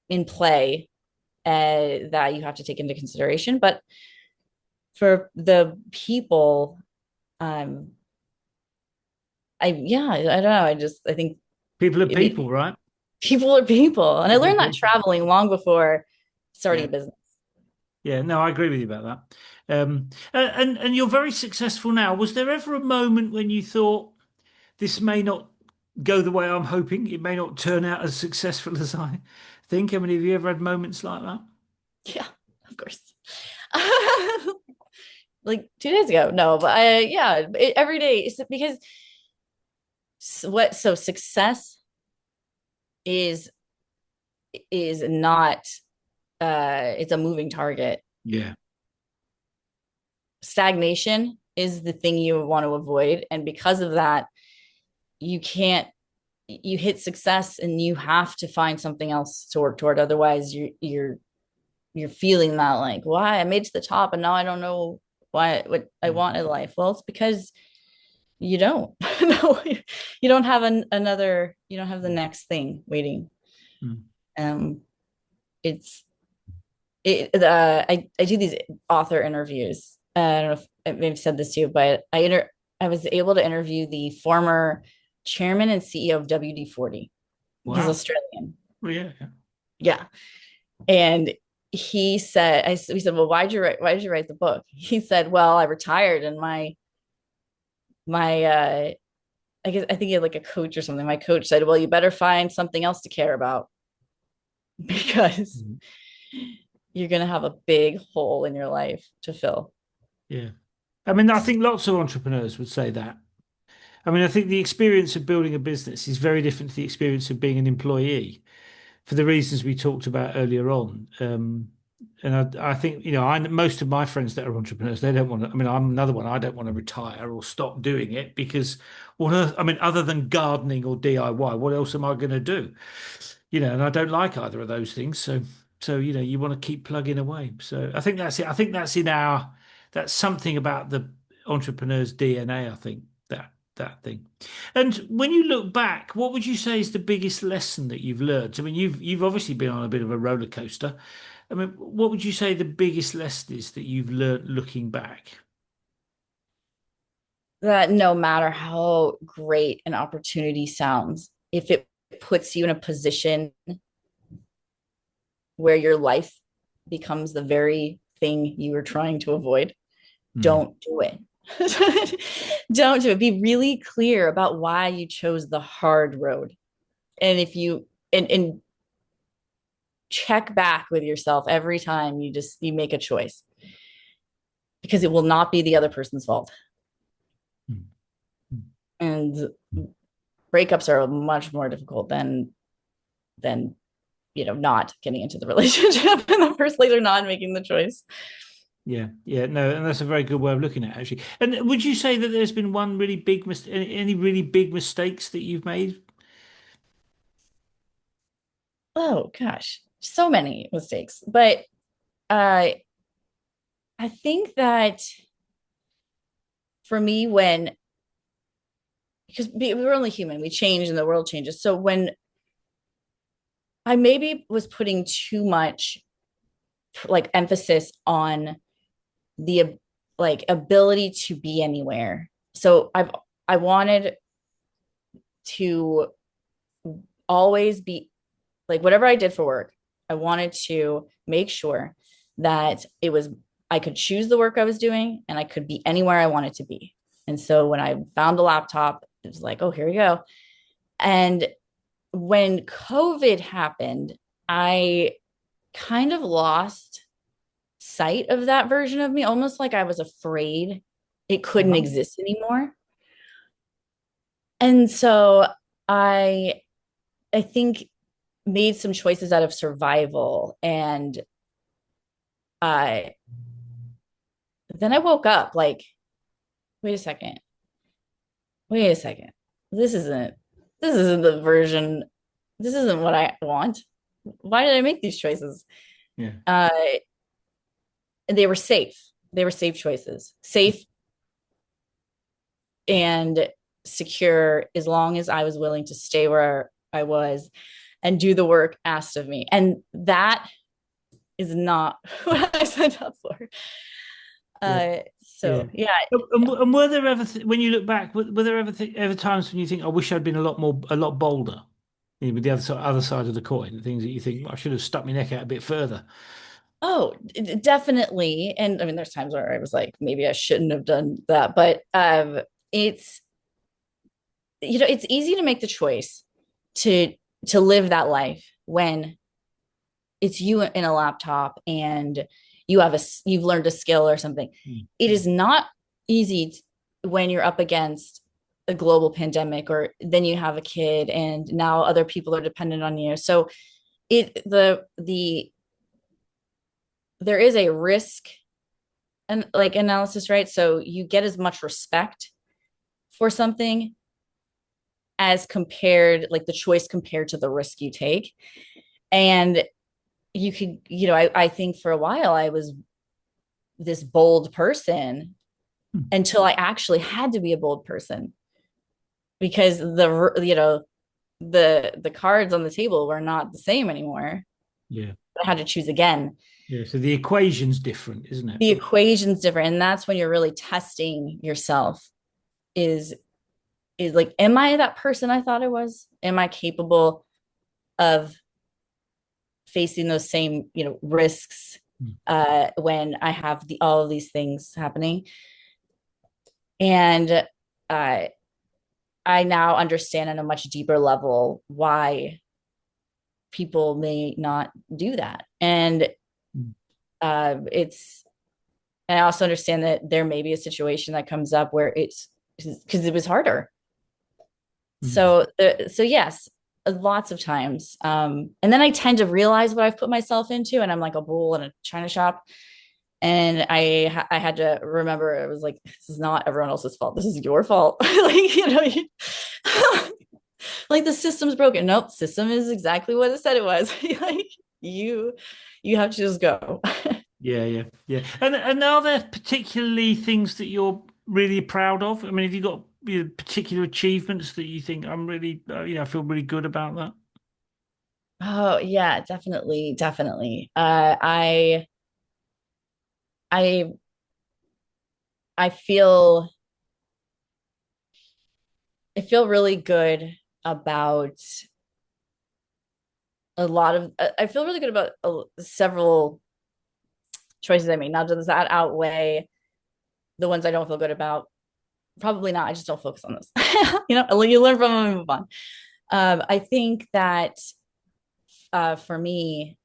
in play that you have to take into consideration. But for the people, um, I don't know. I think People are it, people, right? people are people, and I People are learned that people. traveling long before starting Yeah. a business. Yeah, no, I agree with you about that. And you're very successful now. Was there ever a moment when you thought this may not go the way I'm hoping? It may not turn out as successful as I think. I mean, have you ever had moments like that? Yeah, of course. Like 2 days ago, no, but every day is because so success is not it's a moving target. Yeah. Stagnation is the thing you want to avoid, and because of that you can't you hit success and you have to find something else to work toward. Otherwise you're feeling that like, why I made it to the top and now I don't know what I Yeah. want in life. Well, it's because you don't no, you don't have another, you don't have the next thing waiting. Mm. um it's I do these author interviews. I don't know if I maybe said this to you, but I was able to interview the former chairman and CEO of WD-40. He's Wow. Australian. Well, yeah. Yeah. And we said, well, why did you write the book? He said, well, I retired and my I think he had like a coach or something. My coach said, well, you better find something else to care about because Yeah. you're going to have a big hole in your life to fill. Yeah. I mean, I think lots of entrepreneurs would say that. I mean, I think the experience of building a business is very different to the experience of being an employee for the reasons we talked about earlier on. And I think, most of my friends that are entrepreneurs, they don't want to, I mean, I'm another one. I don't want to retire or stop doing it because I mean, other than gardening or DIY, what else am I going to do? And I don't like either of those things. So, you want to keep plugging away. So I think that's it. I think that's something about the entrepreneur's DNA, I think, that thing. And when you look back, what would you say is the biggest lesson that you've learned? I mean, you've obviously been on a bit of a roller coaster. I mean, what would you say the biggest lesson is that you've learned looking back? That no matter how great an opportunity sounds, if it puts you in a position where your life becomes the very thing you were trying to avoid, Mm. don't do it. Don't do it. Be really clear about why you chose the hard road. And if you and check back with yourself every time you make a choice, because it will not be the other person's fault. Mm. And breakups are much more difficult than not getting into the relationship in the first place or not making the choice. Yeah, yeah, no, and that's a very good way of looking at it, actually. And would you say that there's been one really big any really big mistakes that you've made? Oh gosh, so many mistakes. But uh, I think that for me, when because we're only human, we change and the world changes. So when I maybe was putting too much like emphasis on the like ability to be anywhere. So I wanted to always be like whatever I did for work, I wanted to make sure that I could choose the work I was doing and I could be anywhere I wanted to be. And so when I found a laptop, it was like, oh, here we go. And when COVID happened, I kind of lost sight of that version of me, almost like I was afraid it couldn't Uh-huh. exist anymore. And so I I think made some choices out of survival. And I then I woke up like, wait a second, wait a second. This isn't this isn't the version, this isn't what I want. Why did I make these choices? Yeah. Uh and they were safe. They were safe choices. Safe and secure as long as I was willing to stay where I was and do the work asked of me. And that is not what I signed up for. Yeah. Yeah. So yeah, And were there ever, when you look back, were there ever times when you think, I wish I'd been a lot bolder, with the other side of the coin, things that you think, I should have stuck my neck out a bit further. oh, definitely. And I mean, there's times where I was like, maybe I shouldn't have done that, but it's it's easy to make the choice to live that life when it's you in a laptop and you've learned a skill or something. Mm. It is not easy when you're up against a global pandemic or then you have a kid and now other people are dependent on you. So it the there is a risk and like analysis, right? So you get as much respect for something as compared like the choice compared to the risk you take. And you could, I think for a while I was this bold person Mm. until I actually had to be a bold person because the cards on the table were not the same anymore. Yeah. I had to choose again. Yeah. So the equation's different, isn't it? The equation's different, and that's when you're really testing yourself. Is is like, am I that person I thought I was? Am I capable of facing those same risks Mm. when I have all of these things happening? And uh, I now understand on a much deeper level why people may not do that. And Mm. it's, and I also understand that there may be a situation that comes up where it's because it was harder. Mm. So yes, lots of times. And then I tend to realize what I've put myself into, and I'm like a bull in a china shop. And I had to remember it was like, this is not everyone else's fault. This is your fault. Like, like the system's broken. Nope, system is exactly what it said it was. Like you you have to just go. Yeah, yeah, yeah. And are there particularly things that you're really proud of? I mean, have you got, particular achievements that you think I'm really, I feel really good about that? Oh yeah, definitely, definitely. I I feel I feel really good about a lot of I feel really good about several choices I made. Now, does that outweigh the ones I don't feel good about? Probably not. I just don't focus on those. You learn from them and move on. I think that for me,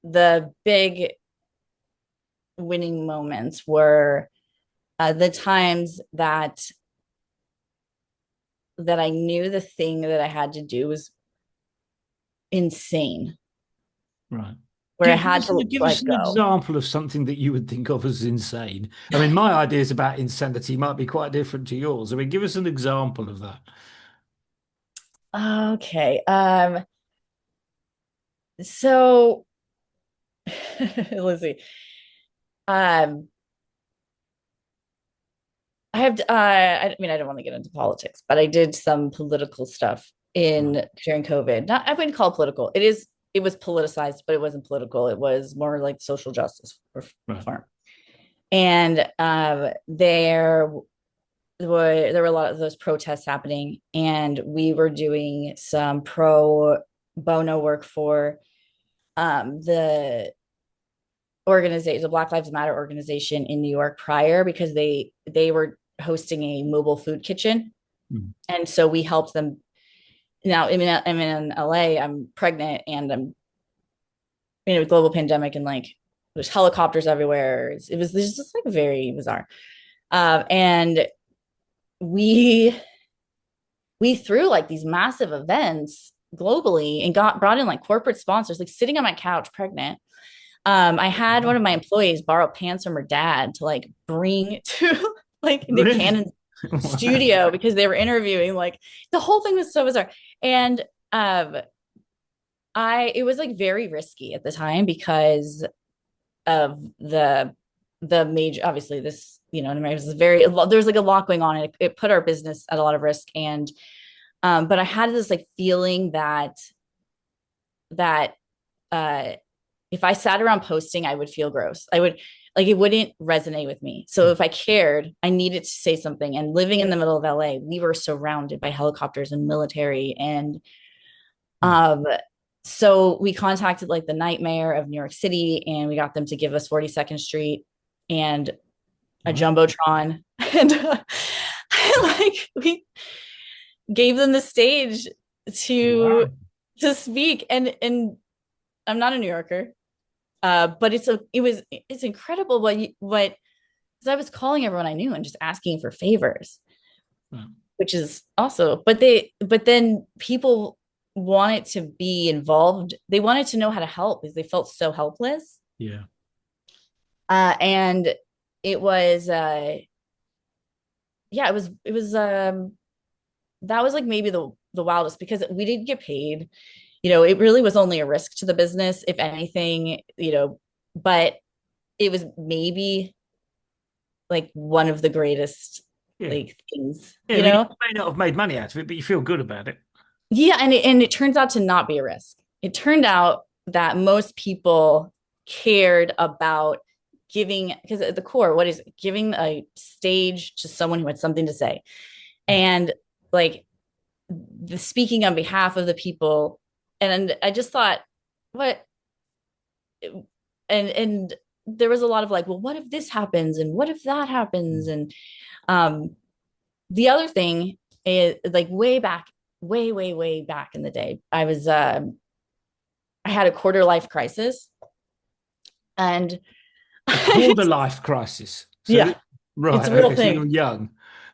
the big winning moments were the times that I knew the thing that I had to do was insane, Right. where I had to Give us let an go. example of something that you would think of as insane. I mean, my ideas about insanity might be quite different to yours. I mean, give us an example of that. Okay. So let's see. Um, I mean, I don't want to get into politics, but I did some political stuff Right. in during COVID. Not, I wouldn't call it political. It was politicized, but it wasn't political. It was more like social justice Right. reform. And there were a lot of those protests happening, and we were doing some pro bono work for the organization, the Black Lives Matter organization in New York prior, because they were hosting a mobile food kitchen. Mm. And so we helped them. Now I'm in LA, I'm pregnant, and I'm in a global pandemic, and like there's helicopters everywhere. It was just like very bizarre. And we we threw like these massive events globally and got brought in like corporate sponsors, like sitting on my couch pregnant. I had one of my employees borrow pants from her dad to like bring to like Nick Really? Cannon's Wow. studio because they were interviewing. Like the whole thing was so bizarre. And I it was like very risky at the time because of the major, obviously this, it was very, there was like a lot going on, and it put our business at a lot of risk. And but I had this like feeling that uh if I sat around posting, I would feel gross. I would like it wouldn't resonate with me. So if I cared, I needed to say something. And living in the middle of LA, we were surrounded by helicopters and military. And Mm. um, so we contacted like the night mayor of New York City, and we got them to give us 42nd Street and a Wow. jumbotron, and like we gave them the stage to Wow. to speak. And I'm not a New Yorker, but it's incredible what because I was calling everyone I knew and just asking for favors, Wow. which is also, but then people wanted to be involved. They wanted to know how to help because they felt so helpless. Yeah. And it was, yeah, that was like maybe the wildest, because we didn't get paid. It really was only a risk to the business, if anything, but it was maybe like one of the greatest Yeah. like things, Yeah. I mean, you may not have made money out of it, but you feel good about it. Yeah, and it turns out to not be a risk. It turned out that most people cared about giving, because at the core, what is it? Giving a stage to someone who had something to say. And like the speaking on behalf of the people. And I just thought, what and there was a lot of like, well, what if this happens and what if that happens? And um the other thing is like way back, way back in the day, I had a quarter life crisis. And A quarter life crisis. So, yeah, it's right. a real Okay. So thing. you're young.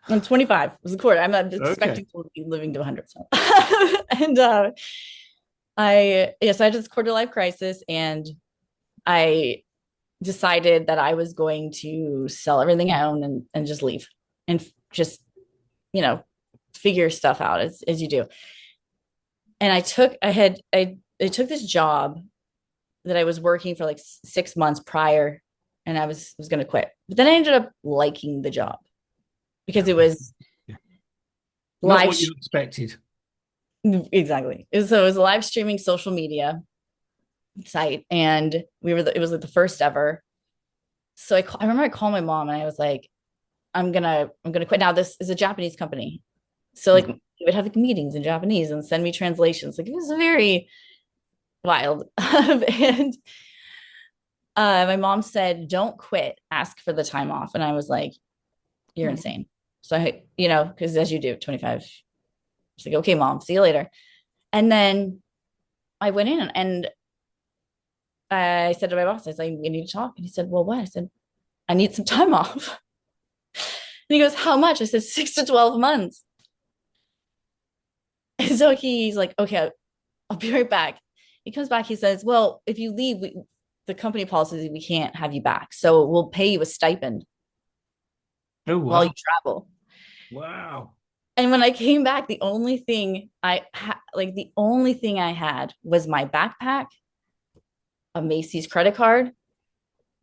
I'm 25. It was a quarter. I'm not Okay. expecting to be living to 100. So. And I had this quarter life crisis, and I decided that I was going to sell everything I own and just leave and just, you know, figure stuff out as you do. And I took this job that I was working for like 6 months prior, and I was going to quit. But then I ended up liking the job because Yeah. it was Yeah. Not live. what you expected. Exactly. So it was a live streaming social media site, and it was like the first ever. So I remember I called my mom, and I was like, I'm gonna quit. Now this is a Japanese company, so like Right. we would have like meetings in Japanese and send me translations. Like it was very wild. And My mom said, don't quit, ask for the time off. And I was like, you're Mm. insane. So because as you do, 25, she's like, okay, mom, see you later. And then I went in and I said to my boss, I was like, we need to talk. And he said, well, what? I said, I need some time off. And he goes, how much? I said, 6 to 12 months. And so he's like, okay, I'll be right back. He comes back, he says, well, if you leave, the company policy is we can't have you back. So we'll pay you a stipend Oh, while you wow. travel. Wow. And when I came back, the only thing I had was my backpack, a Macy's credit card.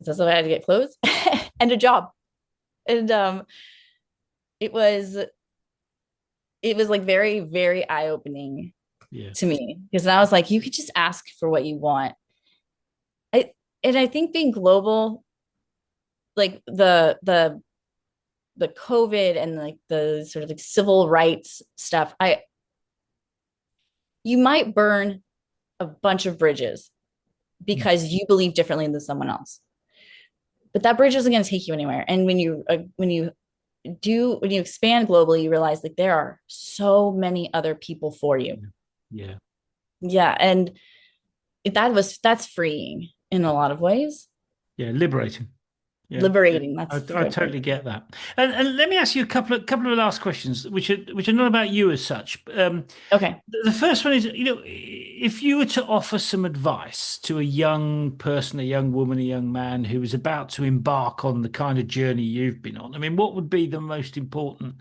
That's why I had to get clothes and a job. And it was it was like very, very eye-opening Yeah. to me because I was like, you could just ask for what you want. I and I think being global, like the COVID and like the sort of like civil rights stuff, you might burn a bunch of bridges Mm. because you believe differently than someone else. But that bridge isn't going to take you anywhere. And when you expand globally, you realize like there are so many other people for you. Yeah. Yeah, and that's freeing in a lot of ways. Yeah. Liberating. Yeah, yeah, Liberating. I That's the right word. totally get that. And let me ask you a couple of last questions, which are not about you as such. Okay. The first one is, if you were to offer some advice to a young person, a young woman, a young man who is about to embark on the kind of journey you've been on, I mean, what would be the most important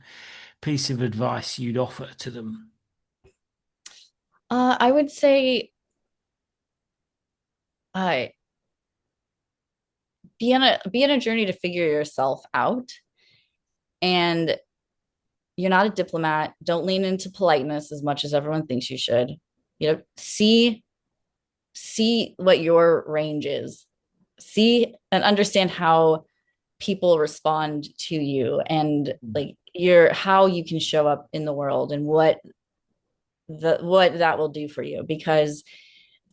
piece of advice you'd offer to them? I would say uh, be on a journey to figure yourself out. And you're not a diplomat. Don't lean into politeness as much as everyone thinks you should. See what your range is. See and understand how people respond to you and Mm. like your how you can show up in the world and what that will do for you because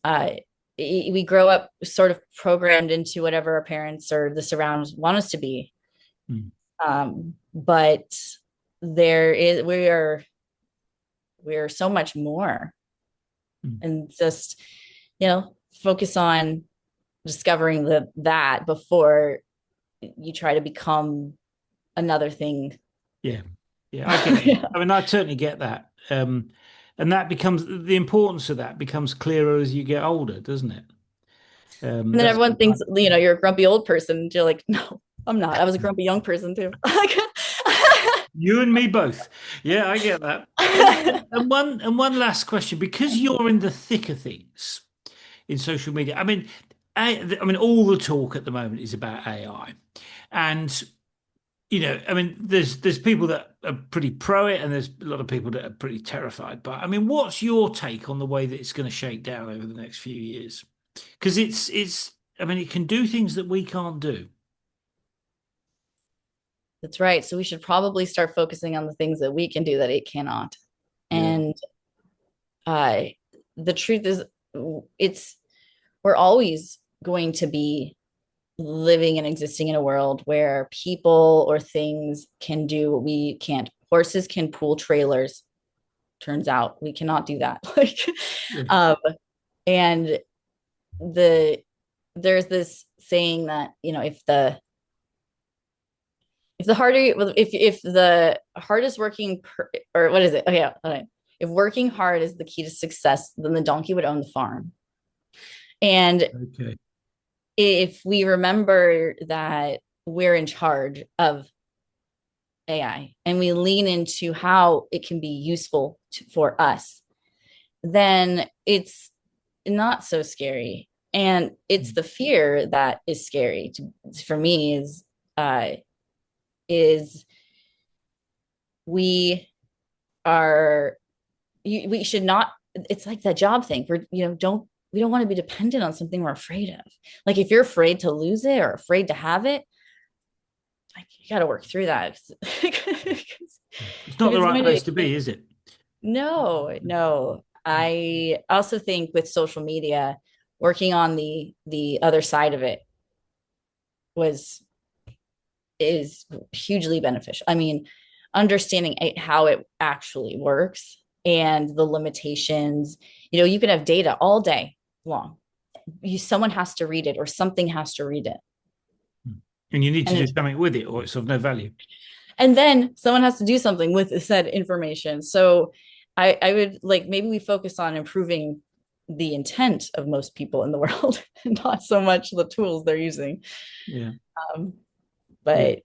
uh we grow up sort of programmed into whatever our parents or the surrounds want us to be. Mm. But there is we are so much more Mm. and just focus on discovering that before you try to become another thing. Yeah, yeah, I get that. I mean, I certainly get that. And that becomes the importance of that becomes clearer as you get older, doesn't it? And then That's everyone thinks you're a grumpy old person and you're like, no, I'm not. I was a grumpy young person too. you and me both. Yeah, I get that. And one last question, because you're in the thick of things in social media. I mean, all the talk at the moment is about AI, and I mean, there's people that are pretty pro it, and there's a lot of people that are pretty terrified. But I mean, what's your take on the way that it's going to shake down over the next few years? Because it's. I mean, it can do things that we can't do. That's right. So we should probably start focusing on the things that we can do that it cannot. Yeah. And uh, the truth is, it's we're always going to be living and existing in a world where people or things can do what we can't. Horses can pull trailers. Turns out we cannot do that. Like, Yeah. um, and the there's this saying that if the hardest working or what is it? Oh yeah, okay. If working hard is the key to success, then the donkey would own the farm. And Okay. if we remember that we're in charge of AI and we lean into how it can be useful for us, then it's not so scary. And it's the fear that is scary for me uh, is we are we should not. It's like that job thing. We don't want to be dependent on something we're afraid of. Like if you're afraid to lose it or afraid to have it, like you got to work through that. If It's not the it's right going to place to be, is it? no. I also think with social media, working on the other side of it. was is hugely beneficial. I mean, understanding how it actually works and the limitations. You can have data all day long. Someone has to read it or something has to read it. And you need to And do it's something with it, or it's of no value. and then someone has to do something with the said information. So I would like maybe we focus on improving the intent of most people in the world, not so much the tools they're using. Yeah, Um, yeah. but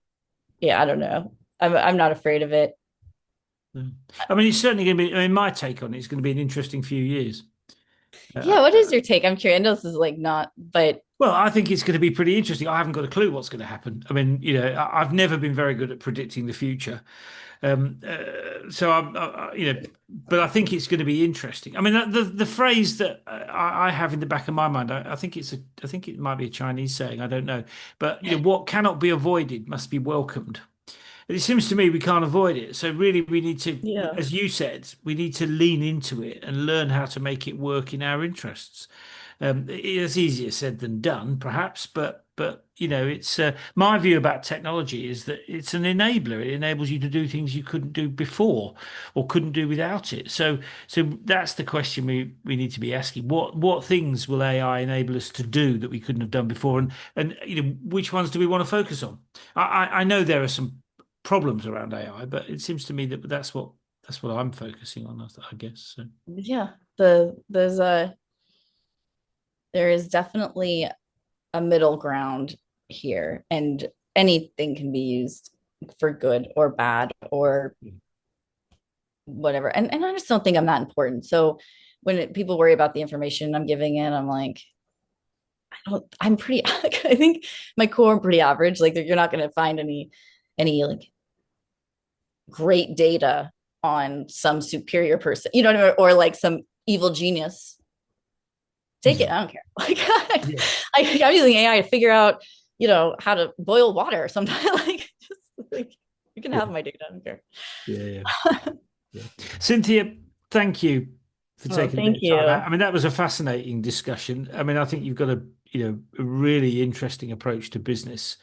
yeah, I don't know. I'm not afraid of it. Yeah. I mean, it's certainly going to be. I mean, my take on it is going to be an interesting few years. Uh, Yeah, what is your take? I'm curious. I know this is like not, but well, I think it's going to be pretty interesting. I haven't got a clue what's going to happen. I mean, I've never been very good at predicting the future. So but I think it's going to be interesting. I mean, the phrase that I have in the back of my mind, I think I think it might be a Chinese saying. I don't know, but what cannot be avoided must be welcomed. And it seems to me we can't avoid it. So really, we need to, yeah. as you said, we need to lean into it and learn how to make it work in our interests. It's easier said than done, perhaps, but it's my view about technology is that it's an enabler. It enables you to do things you couldn't do before or couldn't do without it. So that's the question we need to be asking. What things will AI enable us to do that we couldn't have done before, and which ones do we want to focus on? I know there are some problems around AI, but it seems to me that that's what I'm focusing on, I guess. So. Yeah. There is definitely a middle ground here, and anything can be used for good or bad or whatever. And I just don't think I'm that important. So when people worry about the information I'm giving in, I'm like, I'm pretty, I think my core, I'm pretty average. Like you're not going to find any like great data on some superior person, you know what I mean? Or like some evil genius. Take it. I don't care. Like Yeah. I'm using AI to figure out, how to boil water sometimes. Like, just like you can Yeah. have my data. I don't care. Yeah. Yeah. Yeah. Cynthia, thank you for Oh, taking a bit thank of time you. out. I mean, that was a fascinating discussion. I mean, I think you've got a really interesting approach to business,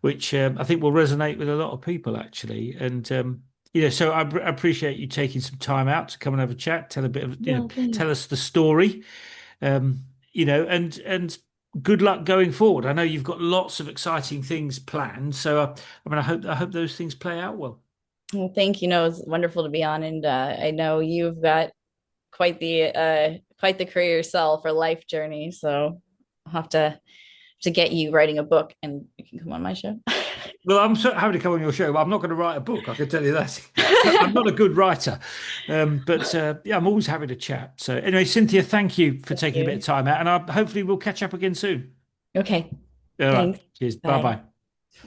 which I think will resonate with a lot of people actually. And so I appreciate you taking some time out to come and have a chat, tell a bit of, Yeah, tell thanks. us the story. And good luck going forward. I know you've got lots of exciting things planned, so I mean, I hope those things play out well. Well, thank you. Know, it's wonderful to be on, and I know you've got quite the career yourself or life journey. So I'll have to get you writing a book, and you can come on my show. Well, I'm so happy to come on your show, but I'm not going to write a book. I can tell you that. I'm not a good writer, but yeah, I'm always happy to chat. So anyway, Cynthia, thank you for Thank taking a bit of you. time out, and hopefully we'll catch up again soon. Okay. All right, Thanks. cheers. Bye Bye. bye.